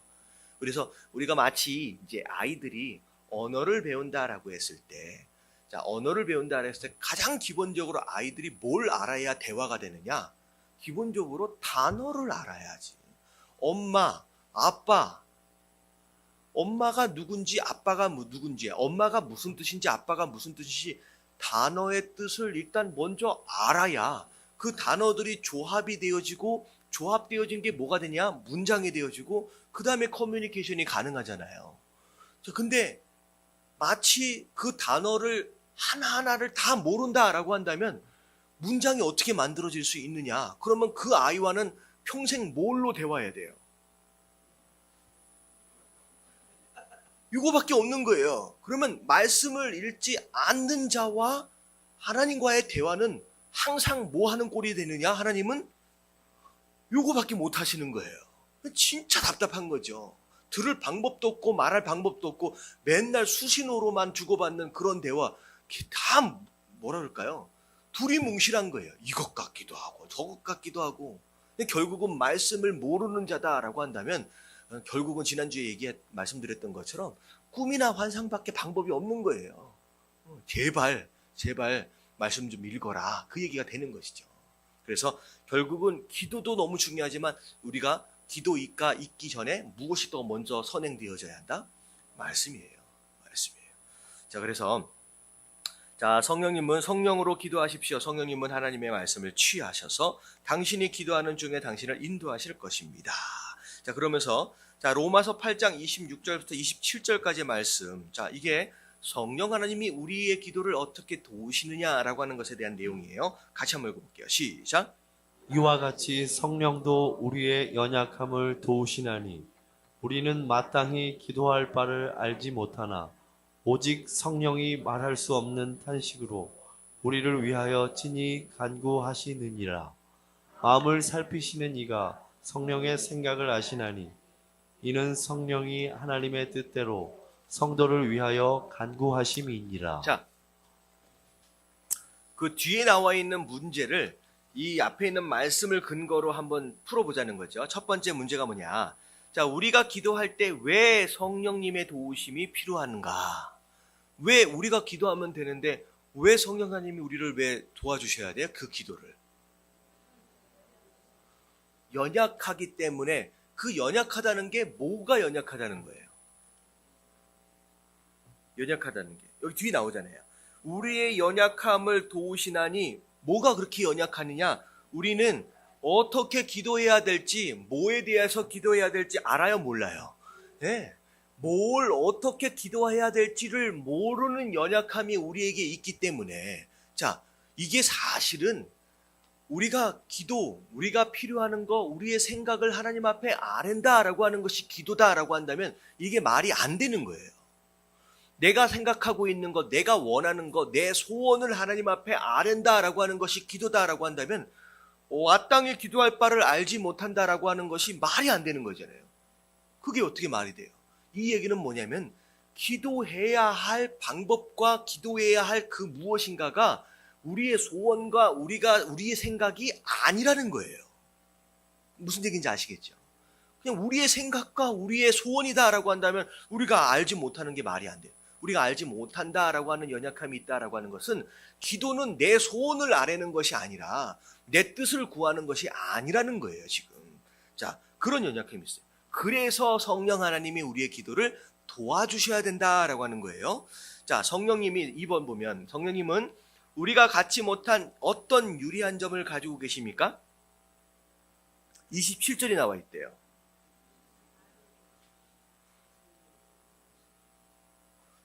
그래서 우리가 마치 이제 아이들이 언어를 배운다라고 했을 때, 자, 언어를 배운다라고 했을 때 가장 기본적으로 아이들이 뭘 알아야 대화가 되느냐? 기본적으로 단어를 알아야지. 엄마, 아빠, 엄마가 누군지 아빠가 누군지, 엄마가 무슨 뜻인지 아빠가 무슨 뜻인지 단어의 뜻을 일단 먼저 알아야 그 단어들이 조합이 되어지고, 조합되어진 게 뭐가 되냐? 문장이 되어지고 그 다음에 커뮤니케이션이 가능하잖아요. 근데 마치 그 단어를 하나하나를 다 모른다라고 한다면 문장이 어떻게 만들어질 수 있느냐? 그러면 그 아이와는 평생 뭘로 대화해야 돼요? 이거밖에 없는 거예요. 그러면 말씀을 읽지 않는 자와 하나님과의 대화는 항상 뭐 하는 꼴이 되느냐? 하나님은 요거밖에 못 하시는 거예요. 진짜 답답한 거죠. 들을 방법도 없고 말할 방법도 없고 맨날 수신호로만 주고받는 그런 대화, 다 뭐라 그럴까요? 두리뭉실한 거예요. 이것 같기도 하고 저것 같기도 하고. 결국은 말씀을 모르는 자다라고 한다면 결국은 지난주에 말씀드렸던 것처럼 꿈이나 환상밖에 방법이 없는 거예요. 제발 말씀 좀 읽어라, 그 얘기가 되는 것이죠. 그래서 결국은 기도도 너무 중요하지만 우리가 기도가 있기 전에 무엇이 더 먼저 선행되어져야 한다? 말씀이에요. 자, 그래서 성령님은 성령으로 기도하십시오. 성령님은 하나님의 말씀을 취하셔서 당신이 기도하는 중에 당신을 인도하실 것입니다. 자, 그러면서 로마서 8장 26절부터 27절까지의 말씀. 자, 이게 성령 하나님이 우리의 기도를 어떻게 도우시느냐라고 하는 것에 대한 내용이에요. 같이 한번 읽어볼게요. 시작. 이와 같이 성령도 우리의 연약함을 도우시나니 우리는 마땅히 기도할 바를 알지 못하나 오직 성령이 말할 수 없는 탄식으로 우리를 위하여 친히 간구하시느니라. 마음을 살피시는 이가 성령의 생각을 아시나니 이는 성령이 하나님의 뜻대로 성도를 위하여 간구하심이니라. 자, 그 뒤에 나와 있는 문제를 이 앞에 있는 말씀을 근거로 한번 풀어보자는 거죠. 첫 번째 문제가 뭐냐? 자, 우리가 기도할 때 왜 성령님의 도우심이 필요한가? 왜 우리가 기도하면 되는데 왜 성령 하나님이 우리를 왜 도와주셔야 돼요? 그 기도를. 연약하기 때문에. 그 연약하다는 게 뭐가 연약하다는 거예요? 연약하다는 게 여기 뒤에 나오잖아요. 우리의 연약함을 도우시나니 뭐가 그렇게 연약하느냐? 우리는 어떻게 기도해야 될지, 뭐에 대해서 기도해야 될지 알아요, 몰라요? 네. 뭘 어떻게 기도해야 될지를 모르는 연약함이 우리에게 있기 때문에, 자, 이게 사실은 우리가 우리가 필요하는 거, 우리의 생각을 하나님 앞에 아랜다라고 하는 것이 기도다라고 한다면 이게 말이 안 되는 거예요. 내가 생각하고 있는 것, 내가 원하는 것, 내 소원을 하나님 앞에 아랜다라고 하는 것이 기도다라고 한다면 마땅히 기도할 바를 알지 못한다라고 하는 것이 말이 안 되는 거잖아요. 그게 어떻게 말이 돼요? 이 얘기는 뭐냐면 기도해야 할 방법과 기도해야 할 그 무엇인가가 우리의 소원과 우리의 생각이 아니라는 거예요. 무슨 얘기인지 아시겠죠? 그냥 우리의 생각과 우리의 소원이다라고 한다면 우리가 알지 못하는 게 말이 안 돼요. 우리가 알지 못한다라고 하는 연약함이 있다라고 하는 것은 기도는 내 소원을 아뢰는 것이 아니라 내 뜻을 구하는 것이 아니라는 거예요, 지금. 자, 그런 연약함이 있어요. 그래서 성령 하나님이 우리의 기도를 도와주셔야 된다라고 하는 거예요. 자, 성령님이 2번 보면 성령님은 우리가 갖지 못한 어떤 유리한 점을 가지고 계십니까? 27절이 나와 있대요.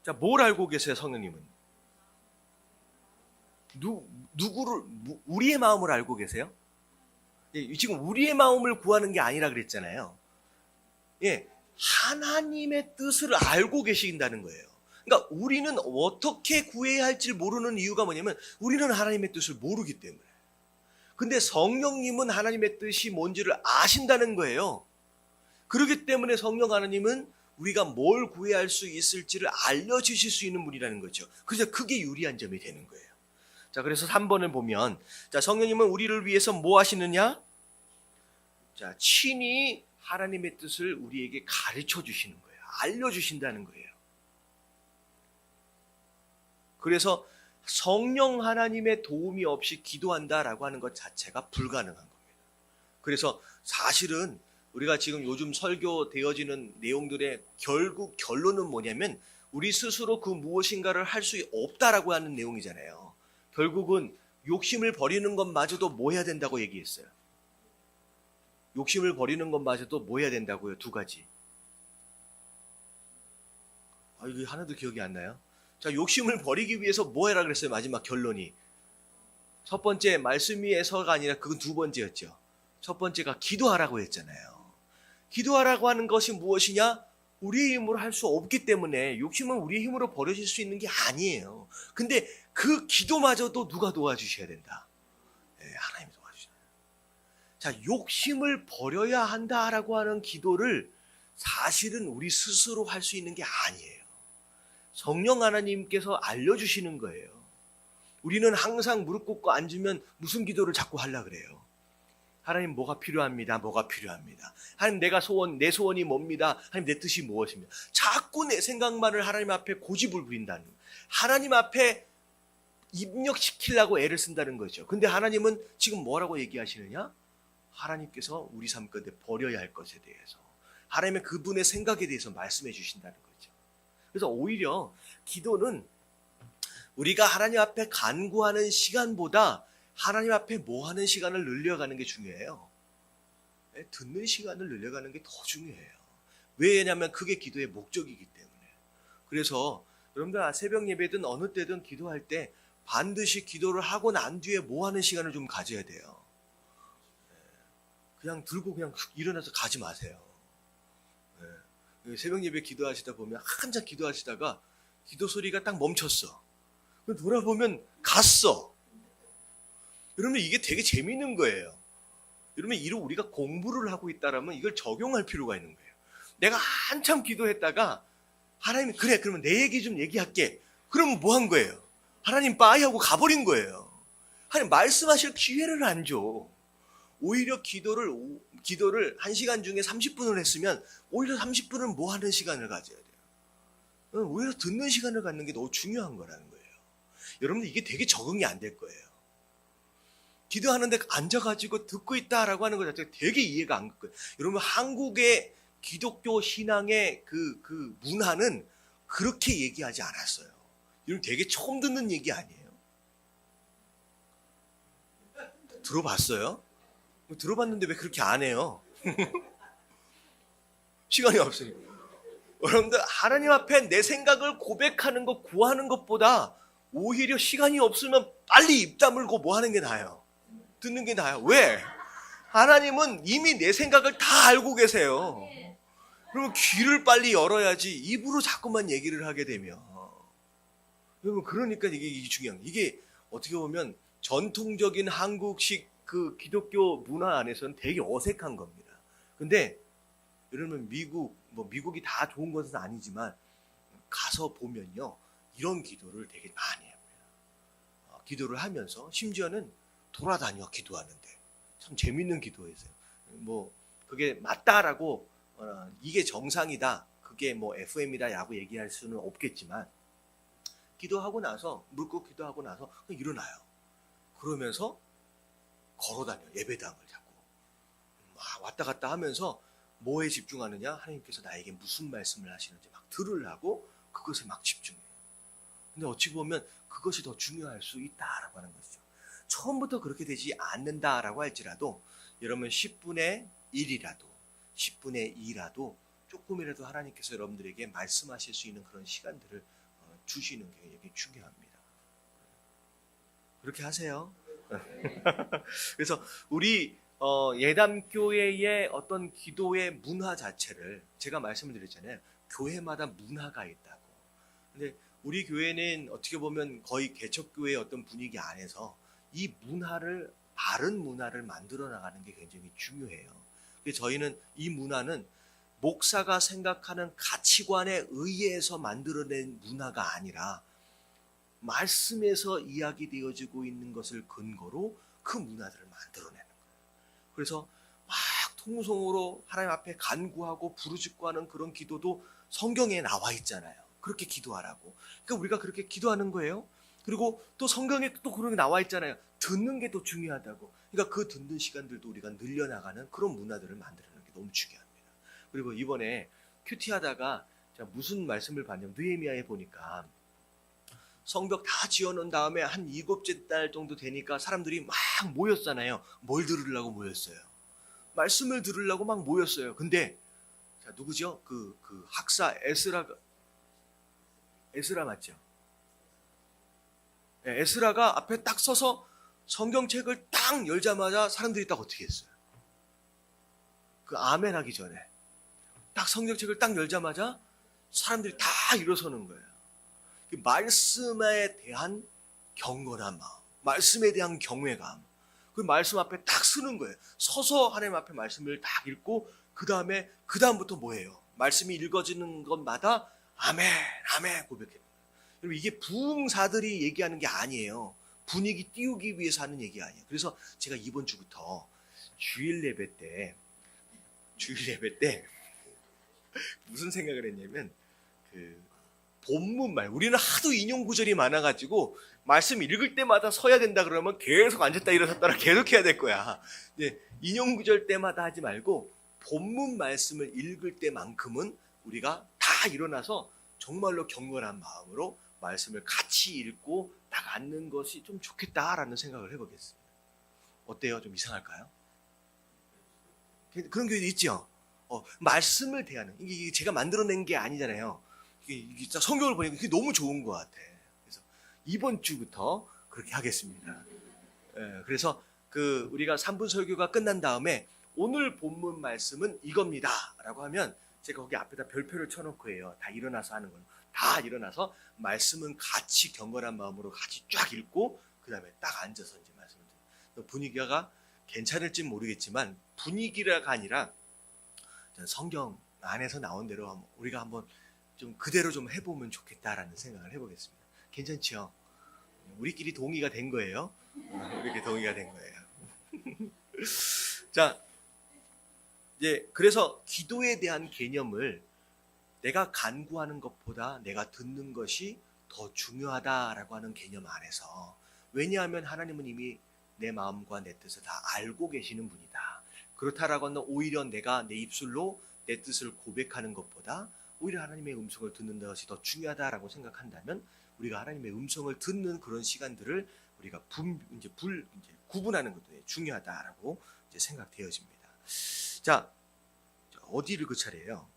자, 뭘 알고 계세요, 성령님은? 우리의 마음을 알고 계세요? 예, 지금 우리의 마음을 구하는 게 아니라 그랬잖아요. 예, 하나님의 뜻을 알고 계신다는 거예요. 그러니까 우리는 어떻게 구해야 할지 모르는 이유가 뭐냐면 우리는 하나님의 뜻을 모르기 때문에. 근데 성령님은 하나님의 뜻이 뭔지를 아신다는 거예요. 그렇기 때문에 성령 하나님은 우리가 뭘 구해야 할 수 있을지를 알려주실 수 있는 분이라는 거죠. 그래서 그게 유리한 점이 되는 거예요. 자, 그래서 3번을 보면, 자, 성령님은 우리를 위해서 뭐 하시느냐? 자, 친히 하나님의 뜻을 우리에게 가르쳐 주시는 거예요. 알려주신다는 거예요. 그래서 성령 하나님의 도움이 없이 기도한다라고 하는 것 자체가 불가능한 겁니다. 그래서 사실은 우리가 지금 요즘 설교되어지는 내용들의 결국 결론은 뭐냐면 우리 스스로 그 무엇인가를 할 수 없다라고 하는 내용이잖아요. 결국은 욕심을 버리는 것마저도 뭐 해야 된다고 얘기했어요? 욕심을 버리는 것마저도 뭐 해야 된다고요? 두 가지. 이게 하나도 기억이 안 나요? 자, 욕심을 버리기 위해서 뭐 해라 그랬어요? 마지막 결론이. 첫 번째 말씀 위에서가 아니라 그건 두 번째였죠. 첫 번째가 기도하라고 했잖아요. 기도하라고 하는 것이 무엇이냐? 우리의 힘으로 할 수 없기 때문에 욕심은 우리의 힘으로 버려질 수 있는 게 아니에요. 근데 그 기도마저도 누가 도와주셔야 된다? 하나님이 도와주셔야 된다. 자, 욕심을 버려야 한다라고 하는 기도를 사실은 우리 스스로 할 수 있는 게 아니에요. 성령 하나님께서 알려주시는 거예요. 우리는 항상 무릎 꿇고 앉으면 무슨 기도를 자꾸 하려고 그래요? 하나님 뭐가 필요합니다. 뭐가 필요합니다. 하나님 내 소원이 뭡니다. 하나님 내 뜻이 무엇입니다. 자꾸 내 생각만을 하나님 앞에 고집을 부린다는 거예요. 하나님 앞에 입력시키려고 애를 쓴다는 거죠. 근데 하나님은 지금 뭐라고 얘기하시느냐? 하나님께서 우리 삶 가운데 버려야 할 것에 대해서, 하나님의 그분의 생각에 대해서 말씀해 주신다는 거죠. 그래서 오히려 기도는 우리가 하나님 앞에 간구하는 시간보다 하나님 앞에 뭐 하는 시간을 늘려가는 게 중요해요. 듣는 시간을 늘려가는 게 더 중요해요. 왜냐하면 그게 기도의 목적이기 때문에. 그래서 여러분들 새벽 예배든 어느 때든 기도할 때 반드시 기도를 하고 난 뒤에 뭐 하는 시간을 좀 가져야 돼요. 그냥 들고 그냥 일어나서 가지 마세요. 새벽 예배 기도하시다 보면 한참 기도하시다가 기도 소리가 딱 멈췄어. 돌아보면 갔어. 그러면 이게 되게 재미있는 거예요. 그러면 이런 우리가 공부를 하고 있다라면 이걸 적용할 필요가 있는 거예요. 내가 한참 기도했다가 하나님 그래 그러면 내 얘기 좀 얘기할게. 그러면 뭐 한 거예요? 하나님 빠이 하고 가버린 거예요. 하나님 말씀하실 기회를 안 줘. 오히려 기도를 1시간 중에 30분을 했으면 오히려 30분은 뭐 하는 시간을 가져야 돼요. 오히려 듣는 시간을 갖는 게 너무 중요한 거라는 거예요. 여러분들 이게 되게 적응이 안 될 거예요. 기도하는데 앉아가지고 듣고 있다라고 하는 것 자체가 되게 이해가 안 갈 거예요. 여러분 한국의 기독교 신앙의 그 문화는 그렇게 얘기하지 않았어요. 이건 되게 처음 듣는 얘기 아니에요? 들어봤어요? 들어봤는데 왜 그렇게 안 해요? 시간이 없으니까. 여러분들 하나님 앞에 내 생각을 고백하는 것, 구하는 것보다 오히려 시간이 없으면 빨리 입 다물고 뭐 하는 게 나아요? 듣는 게 나아요. 왜? 하나님은 이미 내 생각을 다 알고 계세요. 그러면 귀를 빨리 열어야지 입으로 자꾸만 얘기를 하게 되면. 여러분 그러니까 이게 중요한 거예요. 이게 어떻게 보면 전통적인 한국식 그 기독교 문화 안에서는 되게 어색한 겁니다. 근데 여러분 미국이 다 좋은 것은 아니지만 가서 보면요. 이런 기도를 되게 많이 합니다. 기도를 하면서 심지어는 돌아다녀 기도하는데 참 재밌는 기도였어요. 그게 맞다라고 이게 정상이다. 그게 FM이다라고 얘기할 수는 없겠지만 기도하고 나서 물고 기도하고 나서 그냥 일어나요. 그러면서 걸어다녀 예배당을 자꾸 막 왔다 갔다 하면서 뭐에 집중하느냐? 하나님께서 나에게 무슨 말씀을 하시는지 막 들으려고 그것에 막 집중해요. 근데 어찌 보면 그것이 더 중요할 수 있다라고 하는 것이죠. 처음부터 그렇게 되지 않는다라고 할지라도 여러분 10분의 1이라도 10분의 2라도 조금이라도 하나님께서 여러분들에게 말씀하실 수 있는 그런 시간들을 주시는 게 되게 중요합니다. 그렇게 하세요. 그래서 우리 예담교회의 어떤 기도의 문화 자체를 제가 말씀을 드렸잖아요. 교회마다 문화가 있다고. 근데 우리 교회는 어떻게 보면 거의 개척교회의 어떤 분위기 안에서 이 문화를 바른 문화를 만들어 나가는 게 굉장히 중요해요. 저희는 이 문화는 목사가 생각하는 가치관에 의해서 만들어낸 문화가 아니라 말씀에서 이야기되어지고 있는 것을 근거로 그 문화들을 만들어내는 거예요. 그래서 막 통성으로 하나님 앞에 간구하고 부르짖고하는 그런 기도도 성경에 나와 있잖아요. 그렇게 기도하라고. 그러니까 우리가 그렇게 기도하는 거예요. 그리고 또 성경에 또 그런 게 나와 있잖아요. 듣는 게 더 중요하다고. 그러니까 그 듣는 시간들도 우리가 늘려나가는 그런 문화들을 만드는 게 너무 중요합니다. 그리고 이번에 큐티 하다가 제가 무슨 말씀을 봤냐면 느헤미야에 보니까 성벽 다 지어놓은 다음에 한 7째 달 정도 되니까 사람들이 막 모였잖아요. 뭘 들으려고 모였어요? 말씀을 들으려고 막 모였어요. 근데 자, 누구죠? 그 학사 에스라 맞죠? 네, 에스라가 앞에 딱 서서 성경책을 딱 열자마자 사람들이 딱 어떻게 했어요? 그 아멘 하기 전에 딱 성경책을 딱 열자마자 사람들이 다 일어서는 거예요. 말씀에 대한 경건한 마음, 말씀에 대한 경외감, 그 말씀 앞에 딱 서는 거예요. 서서 하나님 앞에 말씀을 딱 읽고 그다음부터 뭐예요? 말씀이 읽어지는 것마다 아멘, 아멘 고백해요. 여러분, 이게 부흥사들이 얘기하는 게 아니에요. 분위기 띄우기 위해서 하는 얘기가 아니에요. 그래서 제가 이번 주부터 주일 예배 때 무슨 생각을 했냐면 본문 우리는 하도 인용 구절이 많아가지고 말씀 읽을 때마다 서야 된다 그러면 계속 앉았다 일어섰다 계속 해야 될 거야. 근데 인용 구절 때마다 하지 말고 본문 말씀을 읽을 때만큼은 우리가 다 일어나서 정말로 경건한 마음으로 말씀을 같이 읽고 딱 앉는 것이 좀 좋겠다라는 생각을 해보겠습니다. 어때요? 좀 이상할까요? 그런 교회도 있죠. 말씀을 대하는, 이게 제가 만들어낸 게 아니잖아요. 이게 성경을 보니까 그게 너무 좋은 것 같아. 그래서 이번 주부터 그렇게 하겠습니다. 그래서 우리가 3분 설교가 끝난 다음에 오늘 본문 말씀은 이겁니다 라고 하면 제가 거기 앞에다 별표를 쳐놓고 해요. 다 일어나서 하는 거는. 다 일어나서 말씀은 같이 경건한 마음으로 같이 쫙 읽고 그 다음에 딱 앉아서 이제 말씀을 드려요. 분위기가 괜찮을지 모르겠지만 분위기가 아니라 성경 안에서 나온 대로 우리가 한번 좀 그대로 좀 해보면 좋겠다라는 생각을 해보겠습니다. 괜찮지요? 우리끼리 동의가 된 거예요. 이렇게 동의가 된 거예요. 자, 이제 그래서 기도에 대한 개념을 내가 간구하는 것보다 내가 듣는 것이 더 중요하다라고 하는 개념 안에서, 왜냐하면 하나님은 이미 내 마음과 내 뜻을 다 알고 계시는 분이다. 그렇다라고 하면 오히려 내가 내 입술로 내 뜻을 고백하는 것보다 오히려 하나님의 음성을 듣는 것이 더 중요하다라고 생각한다면 우리가 하나님의 음성을 듣는 그런 시간들을 우리가 구분하는 것도 중요하다라고 이제 생각되어집니다. 자, 어디를 그 차례예요?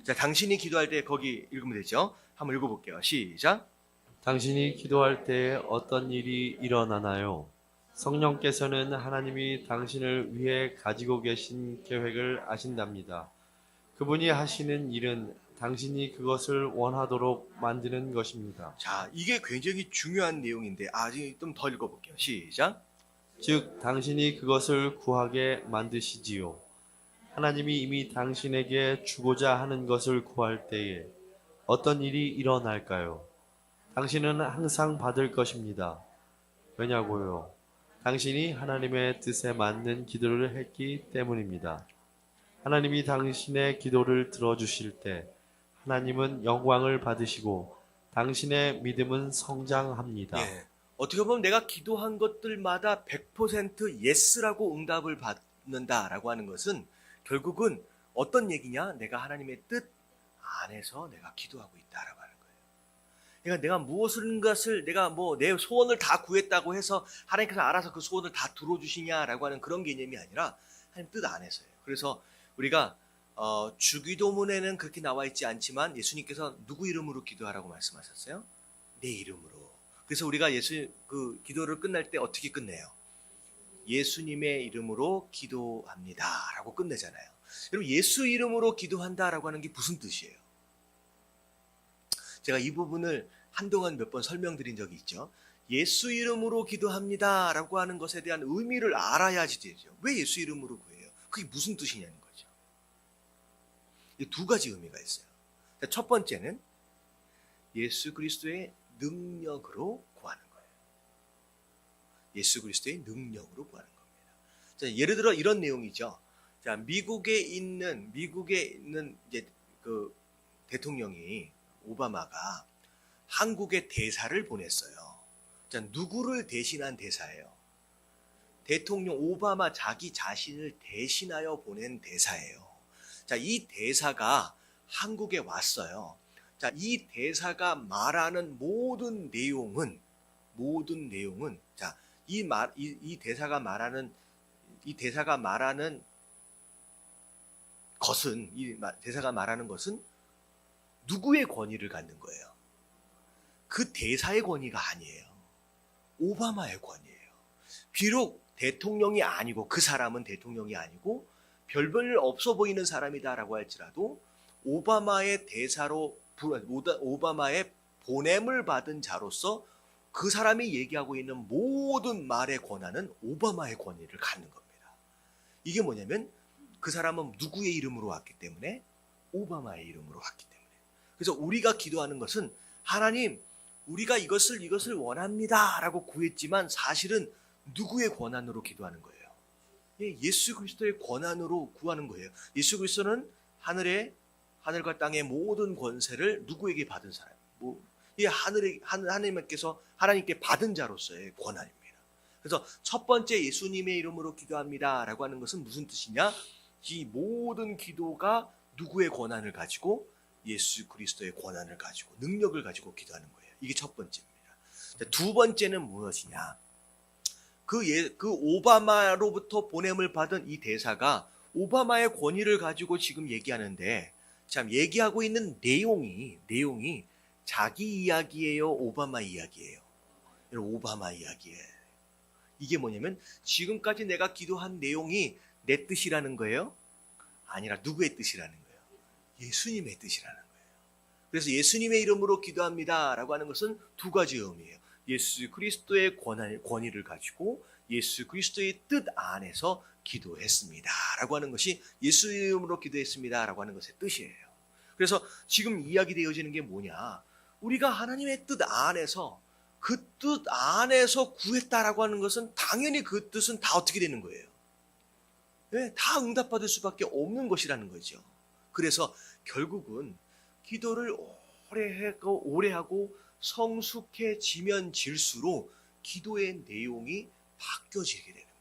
자, 당신이 기도할 때 거기 읽으면 되죠? 한번 읽어볼게요. 시작. 당신이 기도할 때 어떤 일이 일어나나요? 성령께서는 하나님이 당신을 위해 가지고 계신 계획을 아신답니다. 그분이 하시는 일은 당신이 그것을 원하도록 만드는 것입니다. 자, 이게 굉장히 중요한 내용인데 아직 좀 더 읽어볼게요. 시작. 즉, 당신이 그것을 구하게 만드시지요. 하나님이 이미 당신에게 주고자 하는 것을 구할 때에 어떤 일이 일어날까요? 당신은 항상 받을 것입니다. 왜냐고요? 당신이 하나님의 뜻에 맞는 기도를 했기 때문입니다. 하나님이 당신의 기도를 들어주실 때 하나님은 영광을 받으시고 당신의 믿음은 성장합니다. 예. 어떻게 보면 내가 기도한 것들마다 100% 예스라고 응답을 받는다라고 하는 것은 결국은 어떤 얘기냐? 내가 하나님의 뜻 안에서 내가 기도하고 있다라고 하는 거예요. 그러니까 내가 무엇을 것을 내가 내 소원을 다 구했다고 해서 하나님께서 알아서 그 소원을 다 들어주시냐라고 하는 그런 개념이 아니라 하나님 뜻 안에서예요. 그래서 우리가 주기도문에는 그렇게 나와 있지 않지만 예수님께서 누구 이름으로 기도하라고 말씀하셨어요? 내 이름으로. 그래서 우리가 기도를 끝날 때 어떻게 끝내요? 예수님의 이름으로 기도합니다 라고 끝내잖아요. 여러분, 예수 이름으로 기도한다라고 하는 게 무슨 뜻이에요? 제가 이 부분을 한동안 몇 번 설명드린 적이 있죠. 예수 이름으로 기도합니다 라고 하는 것에 대한 의미를 알아야지 되죠. 왜 예수 이름으로 구해요? 그게 무슨 뜻이냐는 거죠. 두 가지 의미가 있어요. 첫 번째는 예수 그리스도의 능력으로 구하는 거예요. 예수 그리스도의 능력으로 구하는 겁니다. 자, 예를 들어 이런 내용이죠. 자, 미국에 있는 이제 그 대통령이 오바마가 한국에 대사를 보냈어요. 자, 누구를 대신한 대사예요? 대통령 오바마 자기 자신을 대신하여 보낸 대사예요. 자, 이 대사가 한국에 왔어요. 자, 이 대사가 말하는 모든 내용은 자, 이 대사가 말하는 것은 누구의 권위를 갖는 거예요? 그 대사의 권위가 아니에요. 오바마의 권위예요. 비록 대통령이 아니고, 그 사람은 대통령이 아니고 별별 없어 보이는 사람이다라고 할지라도 오바마의 오바마의 보냄을 받은 자로서 그 사람이 얘기하고 있는 모든 말의 권한은 오바마의 권위를 갖는 겁니다. 이게 뭐냐면 그 사람은 누구의 이름으로 왔기 때문에? 오바마의 이름으로 왔기 때문에. 그래서 우리가 기도하는 것은 하나님, 우리가 이것을 원합니다 라고 구했지만 사실은 누구의 권한으로 기도하는 거예요? 예수 그리스도의 권한으로 구하는 거예요. 예수 그리스도는 하늘과 땅의 모든 권세를 누구에게 받은 사람? 하나님께 받은 자로서의 권한입니다. 그래서 첫 번째 예수님의 이름으로 기도합니다 라고 하는 것은 무슨 뜻이냐? 이 모든 기도가 누구의 권한을 가지고? 예수 그리스도의 권한을 가지고 능력을 가지고 기도하는 거예요. 이게 첫 번째입니다. 두 번째는 무엇이냐? 그 오바마로부터 보냄을 받은 이 대사가 오바마의 권위를 가지고 지금 얘기하는데, 참 얘기하고 있는 내용이 자기 이야기예요, 오바마 이야기예요? 오바마 이야기예요. 이게 뭐냐면 지금까지 내가 기도한 내용이 내 뜻이라는 거예요? 아니라 누구의 뜻이라는 거예요? 예수님의 뜻이라는 거예요. 그래서 예수님의 이름으로 기도합니다 라고 하는 것은 두 가지 의미예요. 예수 그리스도의 권위를 가지고 예수 그리스도의 뜻 안에서 기도했습니다 라고 하는 것이 예수 이름으로 기도했습니다 라고 하는 것의 뜻이에요. 그래서 지금 이야기되어지는 게 뭐냐? 우리가 하나님의 뜻 안에서 그 뜻 안에서 구했다라고 하는 것은 당연히 그 뜻은 다 어떻게 되는 거예요? 네, 다 응답받을 수밖에 없는 것이라는 거죠. 그래서 결국은 기도를 오래 하고 성숙해지면 질수록 기도의 내용이 바뀌어지게 되는 거예요.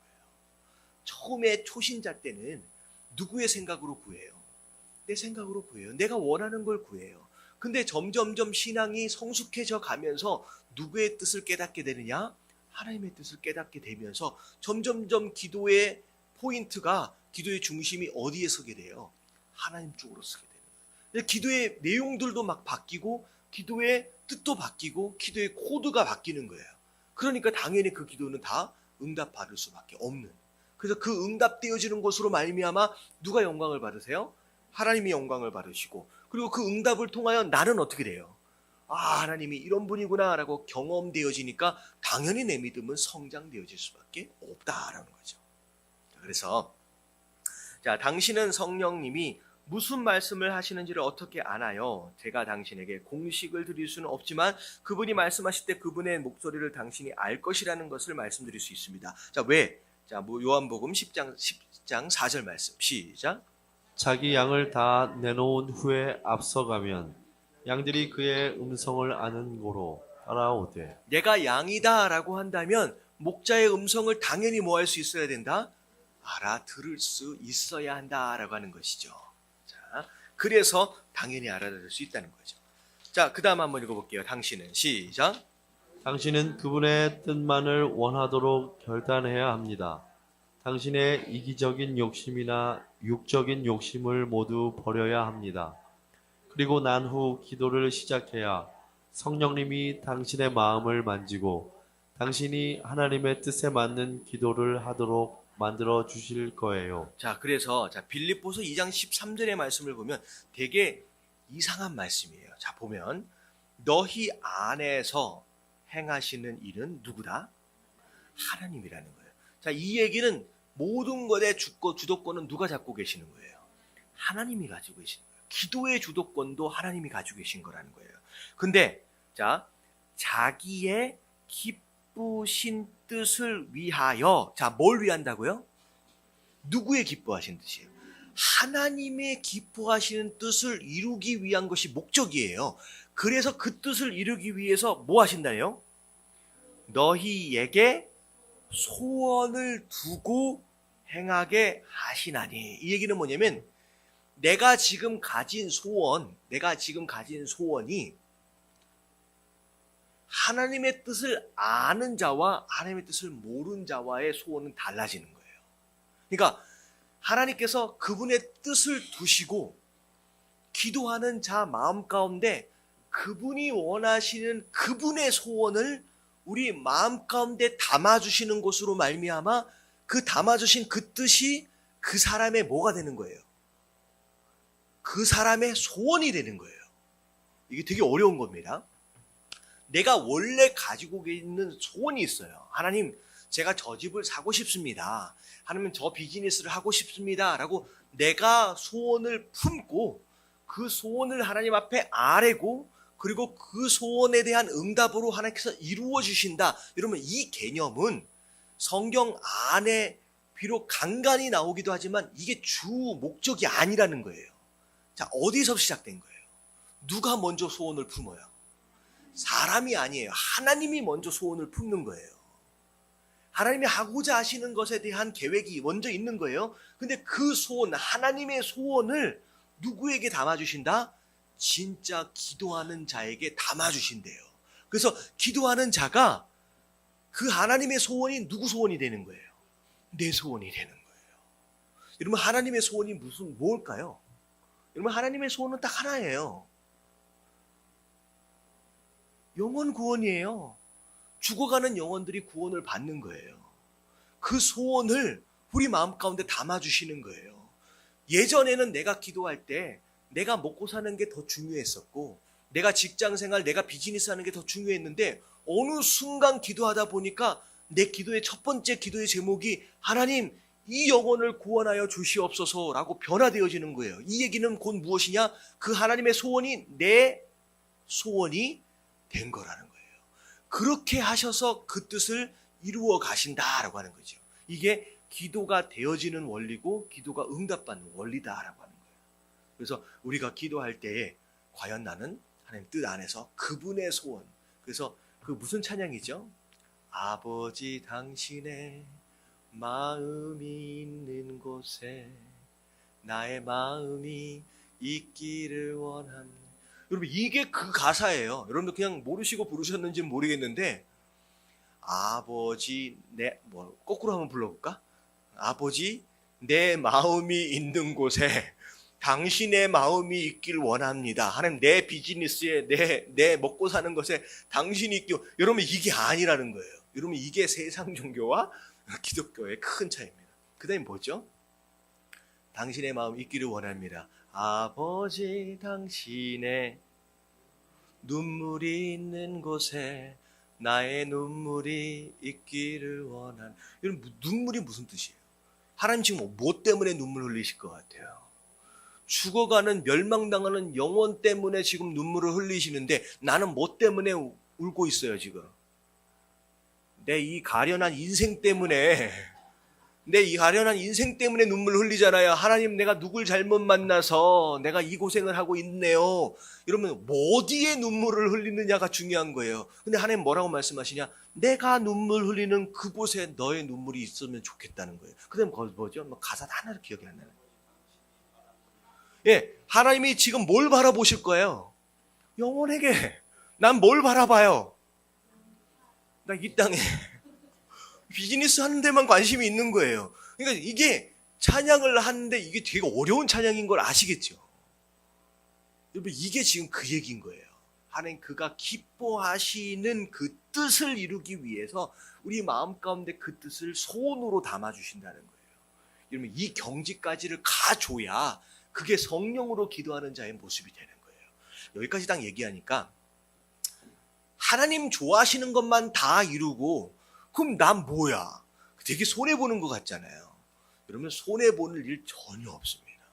처음에 초신자 때는 누구의 생각으로 구해요? 내 생각으로 구해요. 내가 원하는 걸 구해요. 근데 점점점 신앙이 성숙해져 가면서 누구의 뜻을 깨닫게 되느냐? 하나님의 뜻을 깨닫게 되면서 점점점 기도의 포인트가, 기도의 중심이 어디에 서게 돼요? 하나님 쪽으로 서게 되는 거예요. 기도의 내용들도 막 바뀌고 기도의 뜻도 바뀌고 기도의 코드가 바뀌는 거예요. 그러니까 당연히 그 기도는 다 응답받을 수밖에 없는. 그래서 그 응답되어지는 것으로 말미암아 누가 영광을 받으세요? 하나님이 영광을 받으시고, 그리고 그 응답을 통하여 나는 어떻게 돼요? 하나님이 이런 분이구나 라고 경험되어지니까 당연히 내 믿음은 성장되어질 수밖에 없다라는 거죠. 그래서 당신은 성령님이 무슨 말씀을 하시는지를 어떻게 아나요? 제가 당신에게 공식을 드릴 수는 없지만 그분이 말씀하실 때 그분의 목소리를 당신이 알 것이라는 것을 말씀드릴 수 있습니다. 왜? 요한복음 10장 4절 말씀 시작. 자기 양을 다 내놓은 후에 앞서가면 양들이 그의 음성을 아는 고로 따라오되. 내가 양이다 라고 한다면 목자의 음성을 당연히 뭐 할 수 있어야 된다? 알아들을 수 있어야 한다라고 하는 것이죠. 그래서 당연히 알아들을 수 있다는 거죠. 그 다음 한번 읽어볼게요. 당신은 시작. 당신은 그분의 뜻만을 원하도록 결단해야 합니다. 당신의 이기적인 욕심이나 육적인 욕심을 모두 버려야 합니다. 그리고 난 후 기도를 시작해야 성령님이 당신의 마음을 만지고 당신이 하나님의 뜻에 맞는 기도를 하도록 만들어 주실 거예요. 그래서 빌립보서 2장 13절의 말씀을 보면 되게 이상한 말씀이에요. 보면 너희 안에서 행하시는 일은 누구다? 하나님이라는 거예요. 이 얘기는 모든 것의 주도권은 누가 잡고 계시는 거예요? 하나님이 가지고 계시는 거예요. 기도의 주도권도 하나님이 가지고 계신 거라는 거예요. 근데 자기의 기쁘신 뜻을 위하여, 뭘 위한다고요? 누구의 기뻐하시는 뜻이에요? 하나님의 기뻐하시는 뜻을 이루기 위한 것이 목적이에요. 그래서 그 뜻을 이루기 위해서 뭐 하신다요? 너희에게 소원을 두고 행하게 하시나니. 이 얘기는 뭐냐면 내가 지금 가진 소원이 하나님의 뜻을 아는 자와 하나님의 뜻을 모르는 자와의 소원은 달라지는 거예요. 그러니까 하나님께서 그분의 뜻을 두시고 기도하는 자 마음 가운데 그분이 원하시는 그분의 소원을 우리 마음 가운데 담아주시는 것으로 말미암아 그 담아주신 그 뜻이 그 사람의 뭐가 되는 거예요? 그 사람의 소원이 되는 거예요. 이게 되게 어려운 겁니다. 내가 원래 가지고 있는 소원이 있어요. 하나님, 제가 저 집을 사고 싶습니다. 하나님, 저 비즈니스를 하고 싶습니다. 라고 내가 소원을 품고 그 소원을 하나님 앞에 아뢰고 그리고 그 소원에 대한 응답으로 하나님께서 이루어 주신다. 이러면 이 개념은 성경 안에 비록 간간히 나오기도 하지만 이게 주 목적이 아니라는 거예요. 자, 어디서 시작된 거예요? 누가 먼저 소원을 품어요? 사람이 아니에요. 하나님이 먼저 소원을 품는 거예요. 하나님이 하고자 하시는 것에 대한 계획이 먼저 있는 거예요. 근데 그 소원, 하나님의 소원을 누구에게 담아주신다? 진짜 기도하는 자에게 담아주신대요. 그래서 기도하는 자가 그 하나님의 소원이 누구 소원이 되는 거예요? 내 소원이 되는 거예요. 여러분, 하나님의 소원이 뭘까요? 여러분, 하나님의 소원은 딱 하나예요. 영혼 구원이에요. 죽어가는 영혼들이 구원을 받는 거예요. 그 소원을 우리 마음 가운데 담아주시는 거예요. 예전에는 내가 기도할 때 내가 먹고 사는 게 더 중요했었고 내가 직장생활, 내가 비즈니스 하는 게 더 중요했는데 어느 순간 기도하다 보니까 내 기도의 첫 번째 기도의 제목이 하나님, 이 영혼을 구원하여 주시옵소서라고 변화되어지는 거예요. 이 얘기는 곧 무엇이냐? 그 하나님의 소원이 내 소원이 된 거라는 거예요. 그렇게 하셔서 그 뜻을 이루어 가신다라고 하는 거죠. 이게 기도가 되어지는 원리고 기도가 응답받는 원리다라고 하는 거예요. 그래서 우리가 기도할 때에 과연 나는 하나님 뜻 안에서 그분의 소원, 그래서 그 무슨 찬양이죠? 아버지 당신의 마음이 있는 곳에 나의 마음이 있기를 원합니다. 여러분, 이게 그 가사예요. 여러분들 그냥 모르시고 부르셨는지는 모르겠는데 아버지 거꾸로 한번 불러볼까? 아버지, 내 마음이 있는 곳에 당신의 마음이 있길 원합니다. 하나님, 내 비즈니스에 내 먹고 사는 것에 당신이 있길. 여러분, 이게 아니라는 거예요. 여러분, 이게 세상 종교와 기독교의 큰 차이입니다. 그 다음에 뭐죠? 당신의 마음이 있기를 원합니다. 아버지, 당신의 눈물이 있는 곳에 나의 눈물이 있기를 원한. 여러분, 눈물이 무슨 뜻이에요? 하나님 지금 뭐 때문에 눈물 흘리실 것 같아요? 죽어가는, 멸망당하는 영혼 때문에 지금 눈물을 흘리시는데 나는 뭐 때문에 울고 있어요 지금? 내 이 가련한 인생 때문에, 내 이 가련한 인생 때문에 눈물 흘리잖아요. 하나님, 내가 누굴 잘못 만나서 내가 이 고생을 하고 있네요. 이러면 뭐 어디에 눈물을 흘리느냐가 중요한 거예요. 근데 하나님 뭐라고 말씀하시냐? 내가 눈물 흘리는 그곳에 너의 눈물이 있으면 좋겠다는 거예요. 그 다음 뭐죠? 가사 하나도 기억이 안 나요. 예, 하나님이 지금 뭘 바라보실 거예요? 영혼에게. 난 뭘 바라봐요? 나 이 땅에 비즈니스 하는 데만 관심이 있는 거예요. 그러니까 이게 찬양을 하는데 이게 되게 어려운 찬양인 걸 아시겠죠? 여러분, 이게 지금 그 얘기인 거예요. 하나님, 그가 기뻐하시는 그 뜻을 이루기 위해서 우리 마음 가운데 그 뜻을 소원으로 담아주신다는 거예요. 여러분, 이 경지까지를 가줘야 그게 성령으로 기도하는 자의 모습이 되는 거예요. 여기까지 딱 얘기하니까 하나님 좋아하시는 것만 다 이루고 그럼 난 뭐야? 되게 손해보는 것 같잖아요. 여러분, 손해보는 일 전혀 없습니다.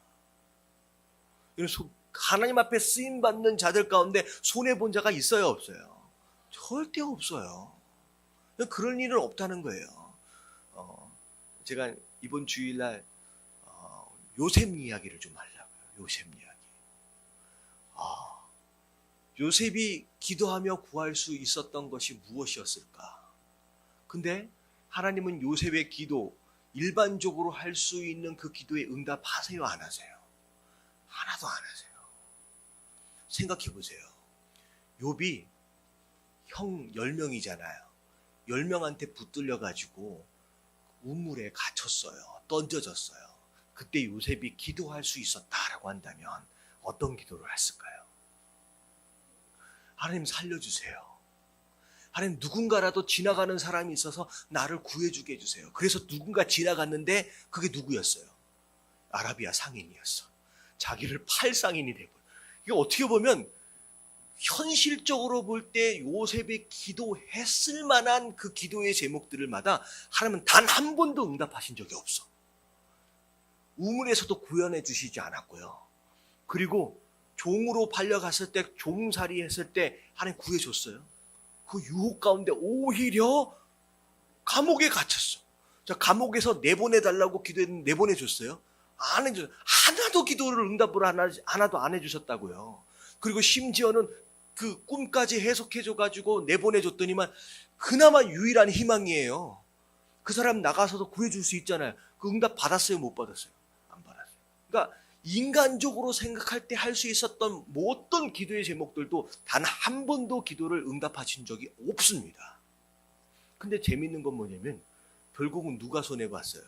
하나님 앞에 쓰임받는 자들 가운데 손해본 자가 있어요, 없어요? 절대 없어요. 그런 일은 없다는 거예요. 제가 이번 주일날 요셉 이야기를 좀 하려고요. 요셉 이야기. 요셉이 기도하며 구할 수 있었던 것이 무엇이었을까? 근데 하나님은 요셉의 기도, 일반적으로 할 수 있는 그 기도에 응답하세요, 안 하세요? 하나도 안 하세요. 생각해 보세요. 욥이 형 10명이잖아요. 10명한테 붙들려가지고 우물에 갇혔어요. 던져졌어요. 그때 요셉이 기도할 수 있었다라고 한다면 어떤 기도를 했을까요? 하나님 살려주세요. 하나님, 누군가라도 지나가는 사람이 있어서 나를 구해주게 해주세요. 그래서 누군가 지나갔는데 그게 누구였어요? 아라비아 상인이었어. 자기를 팔 상인이 돼버려. 이게 어떻게 보면 현실적으로 볼 때 요셉이 기도했을 만한 그 기도의 제목들을마다 하나님은 단 한 번도 응답하신 적이 없어. 우물에서도 구원해 주시지 않았고요. 그리고 종으로 팔려갔을 때, 종살이 했을 때 하나님 구해줬어요. 그 유혹 가운데 오히려 감옥에 갇혔어. 자, 감옥에서 내보내달라고 기도했는데 내보내줬어요? 안 해줬어요. 하나도 기도를 응답을 하나도 안 해주셨다고요. 그리고 심지어는 그 꿈까지 해석해줘가지고 내보내줬더니만 그나마 유일한 희망이에요. 그 사람 나가서도 구해줄 수 있잖아요. 그 응답 받았어요? 못 받았어요? 안 받았어요. 그러니까 인간적으로 생각할 때 할 수 있었던 어떤 기도의 제목들도 단 한 번도 기도를 응답하신 적이 없습니다. 근데 재밌는 건 뭐냐면 결국은 누가 손해봤어요?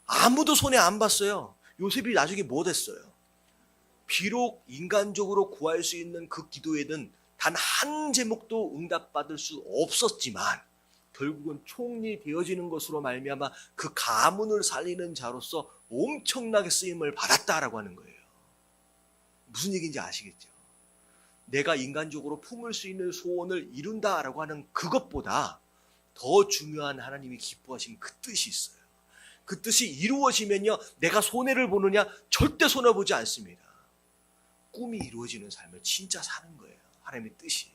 아무도 손해 안 봤어요. 요셉이 나중에 뭐 됐어요? 비록 인간적으로 구할 수 있는 그 기도에는 단 한 제목도 응답받을 수 없었지만 결국은 총리 되어지는 것으로 말미암아 그 가문을 살리는 자로서 엄청나게 쓰임을 받았다라고 하는 거예요. 무슨 얘기인지 아시겠죠? 내가 인간적으로 품을 수 있는 소원을 이룬다라고 하는 그것보다 더 중요한 하나님이 기뻐하신 그 뜻이 있어요. 그 뜻이 이루어지면요, 내가 손해를 보느냐? 절대 손해보지 않습니다. 꿈이 이루어지는 삶을 진짜 사는 거예요. 하나님의 뜻이.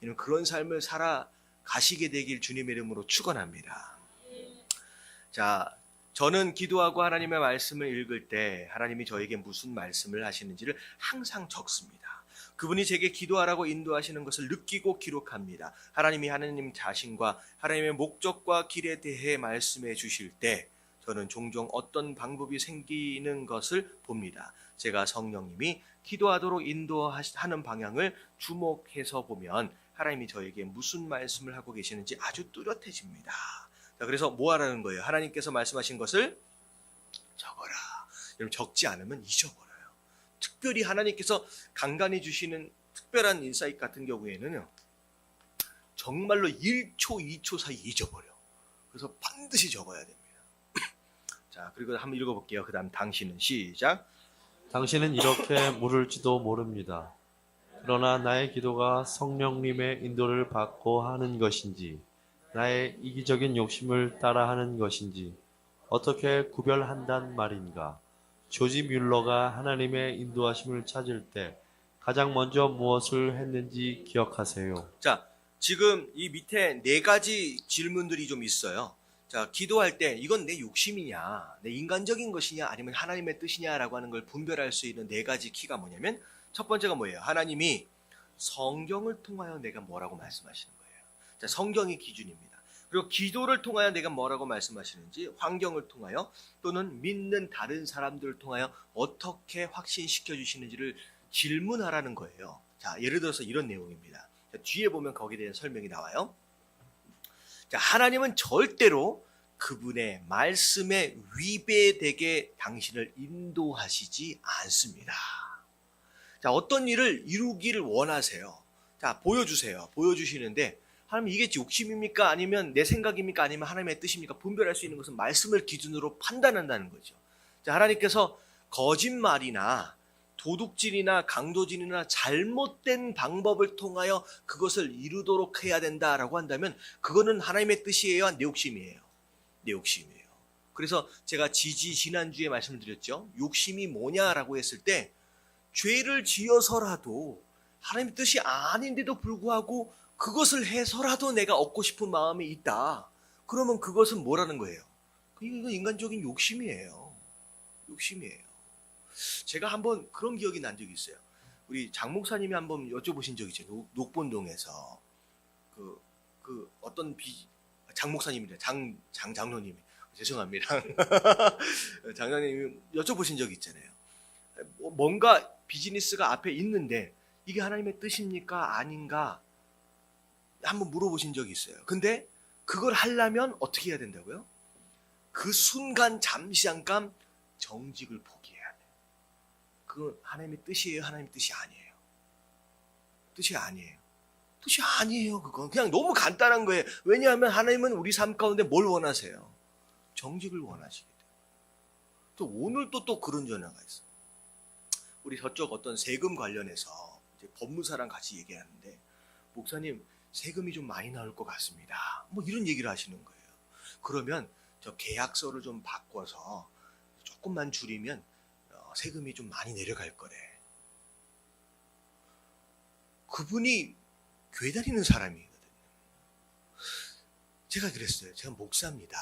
이런 그런 삶을 살아가시게 되길 주님의 이름으로 축원합니다. 자, 저는 기도하고 하나님의 말씀을 읽을 때 하나님이 저에게 무슨 말씀을 하시는지를 항상 적습니다. 그분이 제게 기도하라고 인도하시는 것을 느끼고 기록합니다. 하나님이 하나님 자신과 하나님의 목적과 길에 대해 말씀해 주실 때 저는 종종 어떤 방법이 생기는 것을 봅니다. 제가 성령님이 기도하도록 인도하는 방향을 주목해서 보면 하나님이 저에게 무슨 말씀을 하고 계시는지 아주 뚜렷해집니다. 자, 그래서 뭐 하라는 거예요? 하나님께서 말씀하신 것을 적어라. 여러분, 적지 않으면 잊어버려요. 특별히 하나님께서 간간히 주시는 특별한 인사이트 같은 경우에는요, 정말로 1초, 2초 사이 잊어버려. 그래서 반드시 적어야 됩니다. 자, 그리고 한번 읽어볼게요. 그 다음 당신은 시작. 당신은 이렇게 물을지도 모릅니다. 그러나 나의 기도가 성령님의 인도를 받고 하는 것인지, 나의 이기적인 욕심을 따라하는 것인지 어떻게 구별한단 말인가? 조지 뮬러가 하나님의 인도하심을 찾을 때 가장 먼저 무엇을 했는지 기억하세요. 자, 지금 이 밑에 4가지 질문들이 좀 있어요. 자, 기도할 때 이건 내 욕심이냐, 내 인간적인 것이냐, 아니면 하나님의 뜻이냐라고 하는 걸 분별할 수 있는 4가지 키가 뭐냐면, 첫 번째가 뭐예요? 하나님이 성경을 통하여 내가 뭐라고 말씀하시는 거예요. 자, 성경이 기준입니다. 그리고 기도를 통하여 내가 뭐라고 말씀하시는지, 환경을 통하여 또는 믿는 다른 사람들을 통하여 어떻게 확신시켜 주시는지를 질문하라는 거예요. 자, 예를 들어서 이런 내용입니다. 자, 뒤에 보면 거기에 대한 설명이 나와요. 자, 하나님은 절대로 그분의 말씀에 위배되게 당신을 인도하시지 않습니다. 자, 어떤 일을 이루기를 원하세요. 자, 보여주세요. 보여주시는데 하나님 이게 욕심입니까? 아니면 내 생각입니까? 아니면 하나님의 뜻입니까? 분별할 수 있는 것은 말씀을 기준으로 판단한다는 거죠. 자, 하나님께서 거짓말이나 도둑질이나 강도질이나 잘못된 방법을 통하여 그것을 이루도록 해야 된다라고 한다면 그거는 하나님의 뜻이에요? 내 욕심이에요? 내 욕심이에요. 그래서 제가 지난주에 말씀을 드렸죠. 욕심이 뭐냐라고 했을 때 죄를 지어서라도 하나님의 뜻이 아닌데도 불구하고 그것을 해서라도 내가 얻고 싶은 마음이 있다. 그러면 그것은 뭐라는 거예요? 이거 인간적인 욕심이에요. 욕심이에요. 제가 한번 그런 기억이 난 적이 있어요. 우리 장 목사님이 한번 여쭤보신 적이 있어요. 녹본동에서 그 어떤 장 목사님이래. 장로님이 죄송합니다. 장로님이 여쭤보신 적이 있잖아요. 뭔가 비즈니스가 앞에 있는데 이게 하나님의 뜻입니까? 아닌가? 한번 물어보신 적이 있어요. 근데 그걸 하려면 어떻게 해야 된다고요? 그 순간 잠시 잠깐 정직을 포기해야 돼. 그 하나님의 뜻이에요? 하나님의 뜻이 아니에요? 뜻이 아니에요. 뜻이 아니에요. 그건 그냥 너무 간단한 거예요. 왜냐하면 하나님은 우리 삶 가운데 뭘 원하세요? 정직을 원하시게 돼요. 또 오늘 또 그런 전화가 있어. 우리 저쪽 어떤 세금 관련해서 이제 법무사랑 같이 얘기하는데, 목사님 세금이 좀 많이 나올 것 같습니다. 뭐 이런 얘기를 하시는 거예요. 그러면 저 계약서를 좀 바꿔서 조금만 줄이면 세금이 좀 많이 내려갈 거래. 그분이 교회 다니는 사람이거든요. 제가 그랬어요. 제가 목사입니다.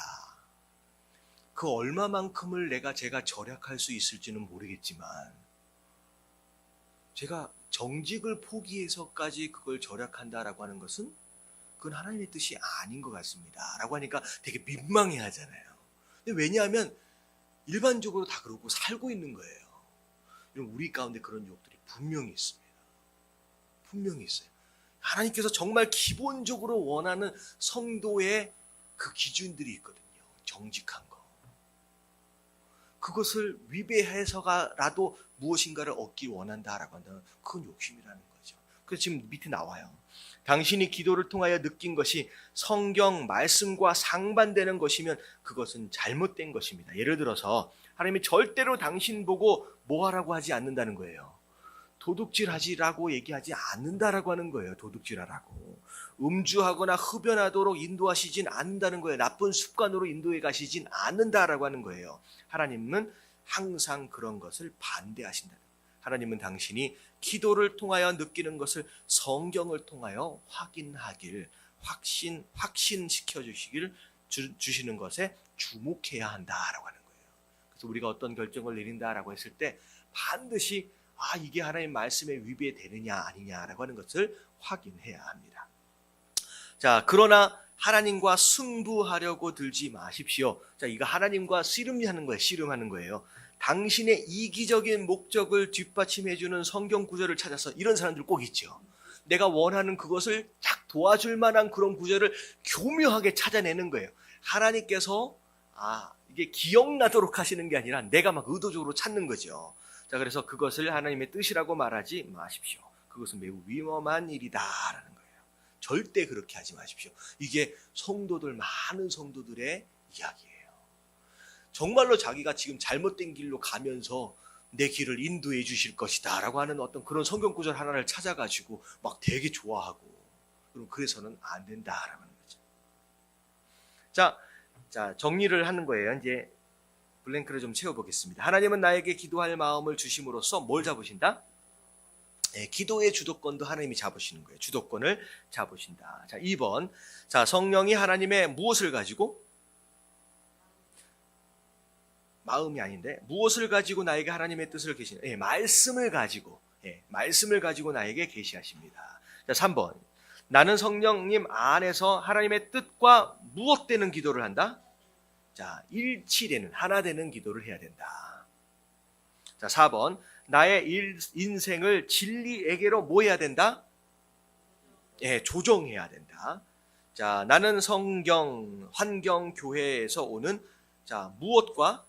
그 얼마만큼을 제가 절약할 수 있을지는 모르겠지만, 제가 정직을 포기해서까지 그걸 절약한다라고 하는 것은 그건 하나님의 뜻이 아닌 것 같습니다. 라고 하니까 되게 민망해 하잖아요. 근데 왜냐하면 일반적으로 다 그러고 살고 있는 거예요. 우리 가운데 그런 유혹들이 분명히 있습니다. 분명히 있어요. 하나님께서 정말 기본적으로 원하는 성도의 그 기준들이 있거든요. 정직한 거. 그것을 위배해서라도 무엇인가를 얻기 원한다라고 한다면 그건 욕심이라는 거죠. 그래서 지금 밑에 나와요. 당신이 기도를 통하여 느낀 것이 성경 말씀과 상반되는 것이면 그것은 잘못된 것입니다. 예를 들어서 하나님이 절대로 당신 보고 뭐 하라고 하지 않는다는 거예요. 도둑질하지라고 얘기하지 않는다라고 하는 거예요. 도둑질하라고. 음주하거나 흡연하도록 인도하시진 않는다는 거예요. 나쁜 습관으로 인도해 가시진 않는다라고 하는 거예요. 하나님은 항상 그런 것을 반대하신다. 하나님은 당신이 기도를 통하여 느끼는 것을 성경을 통하여 확인하길, 확신시켜 주시는 것에 주목해야 한다라고 하는 거예요. 그래서 우리가 어떤 결정을 내린다라고 했을 때 반드시 이게 하나님 말씀에 위배되느냐 아니냐라고 하는 것을 확인해야 합니다. 자, 그러나 하나님과 승부하려고 들지 마십시오. 자, 이거 하나님과 씨름하는 거예요. 당신의 이기적인 목적을 뒷받침해주는 성경 구절을 찾아서, 이런 사람들 꼭 있죠. 내가 원하는 그것을 딱 도와줄 만한 그런 구절을 교묘하게 찾아내는 거예요. 하나님께서 이게 기억나도록 하시는 게 아니라 내가 막 의도적으로 찾는 거죠. 자, 그래서 그것을 하나님의 뜻이라고 말하지 마십시오. 그것은 매우 위험한 일이다라는 거예요. 절대 그렇게 하지 마십시오. 이게 많은 성도들의 이야기예요. 정말로 자기가 지금 잘못된 길로 가면서 내 길을 인도해 주실 것이다 라고 하는 어떤 그런 성경 구절 하나를 찾아가지고 막 되게 좋아하고, 그럼 그래서는 안 된다라는 거죠. 자, 정리를 하는 거예요. 이제 블랭크를 좀 채워보겠습니다. 하나님은 나에게 기도할 마음을 주심으로써 뭘 잡으신다? 기도의 주도권도 하나님이 잡으시는 거예요. 주도권을 잡으신다. 자, 2번. 자, 성령이 하나님의 무엇을 가지고? 마음이 아닌데, 무엇을 가지고 나에게 하나님의 뜻을 계시는? 말씀을 가지고 나에게 계시하십니다. 자, 3번. 나는 성령님 안에서 하나님의 뜻과 무엇되는 기도를 한다? 자, 일치되는, 하나 되는 기도를 해야 된다. 자, 4번. 나의 인생을 진리에게로 뭐 해야 된다? 조정해야 된다. 자, 나는 성경, 환경, 교회에서 오는 무엇과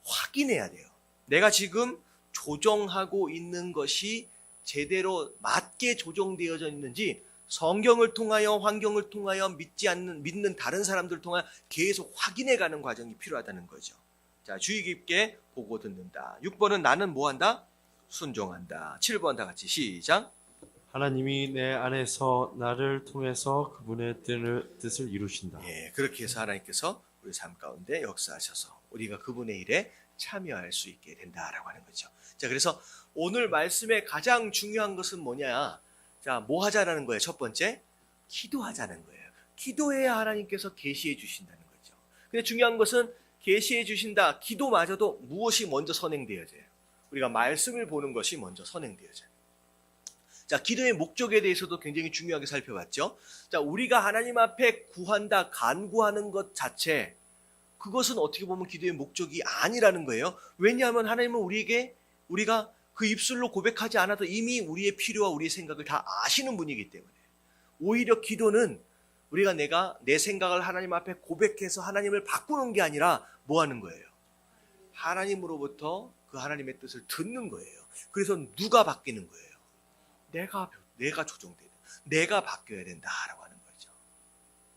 확인해야 돼요. 내가 지금 조정하고 있는 것이 제대로 맞게 조정되어져 있는지, 성경을 통하여, 환경을 통하여, 믿는 다른 사람들을 통하여 계속 확인해가는 과정이 필요하다는 거죠. 자, 주의 깊게 보고 듣는다. 6번은 나는 뭐 한다? 순종한다. 7번 다 같이 시작. 하나님이 내 안에서 나를 통해서 그분의 뜻을 이루신다. 그렇게 해서 하나님께서 우리 삶 가운데 역사하셔서 우리가 그분의 일에 참여할 수 있게 된다라고 하는 거죠. 자, 그래서 오늘 말씀의 가장 중요한 것은 뭐냐? 자, 뭐 하자라는 거예요? 첫 번째, 기도하자는 거예요. 기도해야 하나님께서 계시해 주신다는 거죠. 근데 중요한 것은 계시해 주신다. 기도마저도 무엇이 먼저 선행되어져요? 우리가 말씀을 보는 것이 먼저 선행되어져요. 자, 기도의 목적에 대해서도 굉장히 중요하게 살펴봤죠. 자, 우리가 하나님 앞에 구한다, 간구하는 것 자체, 그것은 어떻게 보면 기도의 목적이 아니라는 거예요. 왜냐하면 하나님은 우리가 그 입술로 고백하지 않아도 이미 우리의 필요와 우리의 생각을 다 아시는 분이기 때문에, 오히려 기도는 우리가 내 생각을 하나님 앞에 고백해서 하나님을 바꾸는 게 아니라 뭐 하는 거예요? 하나님으로부터 그 하나님의 뜻을 듣는 거예요. 그래서 누가 바뀌는 거예요? 내가 조정되는, 내가 바뀌어야 된다라고 하는 거죠.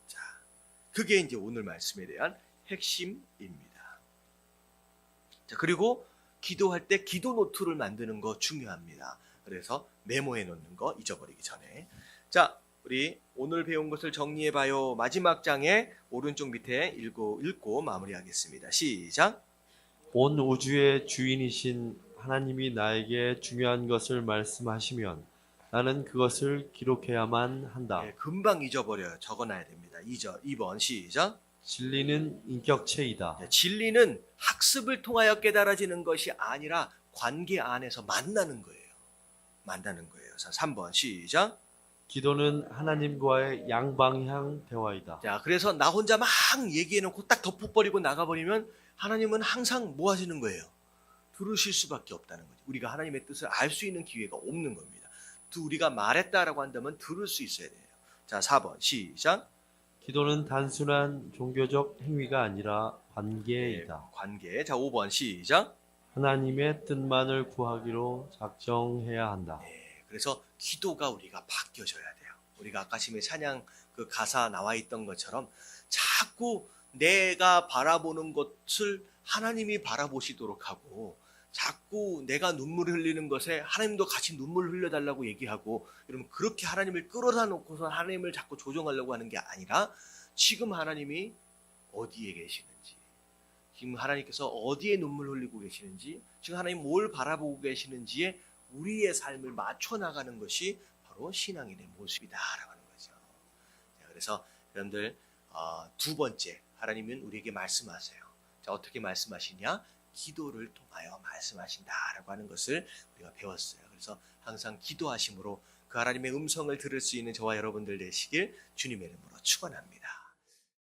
자, 그게 이제 오늘 말씀에 대한 핵심입니다. 자, 그리고 기도할 때 기도 노트를 만드는 거 중요합니다. 그래서 메모해 놓는 거 잊어버리기 전에. 자, 우리 오늘 배운 것을 정리해 봐요. 마지막 장에 오른쪽 밑에 읽고 마무리하겠습니다. 시작. 온 우주의 주인이신 하나님이 나에게 중요한 것을 말씀하시면 나는 그것을 기록해야만 한다. 네, 금방 잊어버려요. 적어놔야 됩니다. 2번 시작. 진리는 인격체이다. 네, 진리는 학습을 통하여 깨달아지는 것이 아니라 관계 안에서 만나는 거예요. 만나는 거예요. 자, 3번 시작. 기도는 하나님과의 양방향 대화이다. 자, 그래서 나 혼자 막 얘기해놓고 딱 덮어버리고 나가버리면 하나님은 항상 뭐 하시는 거예요? 들으실 수밖에 없다는 거죠. 우리가 하나님의 뜻을 알 수 있는 기회가 없는 겁니다. 우리가 말했다라고 한다면 들을 수 있어야 돼요. 자, 4번 시작. 기도는 단순한 종교적 행위가 아니라 관계이다. 네, 관계. 자, 5번 시작. 하나님의 뜻만을 구하기로 작정해야 한다. 네, 그래서 기도가 우리가 바뀌어져야 돼요. 우리가 아까 심의 찬양 그 가사 나와 있던 것처럼 자꾸 내가 바라보는 것을 하나님이 바라보시도록 하고 자꾸 내가 눈물을 흘리는 것에 하나님도 같이 눈물을 흘려달라고 얘기하고 여러분 그렇게 하나님을 끌어다 놓고서 하나님을 자꾸 조종하려고 하는 게 아니라 지금 하나님이 어디에 계시는지 지금 하나님께서 어디에 눈물 흘리고 계시는지 지금 하나님 뭘 바라보고 계시는지에 우리의 삶을 맞춰 나가는 것이 바로 신앙인의 모습이다라고 하는 거죠. 그래서 여러분들 두 번째 하나님은 우리에게 말씀하세요. 자, 어떻게 말씀하시냐? 기도를 통하여 말씀하신다라고 하는 것을 우리가 배웠어요. 그래서 항상 기도하심으로 그 하나님의 음성을 들을 수 있는 저와 여러분들 되시길 주님의 이름으로 축원합니다.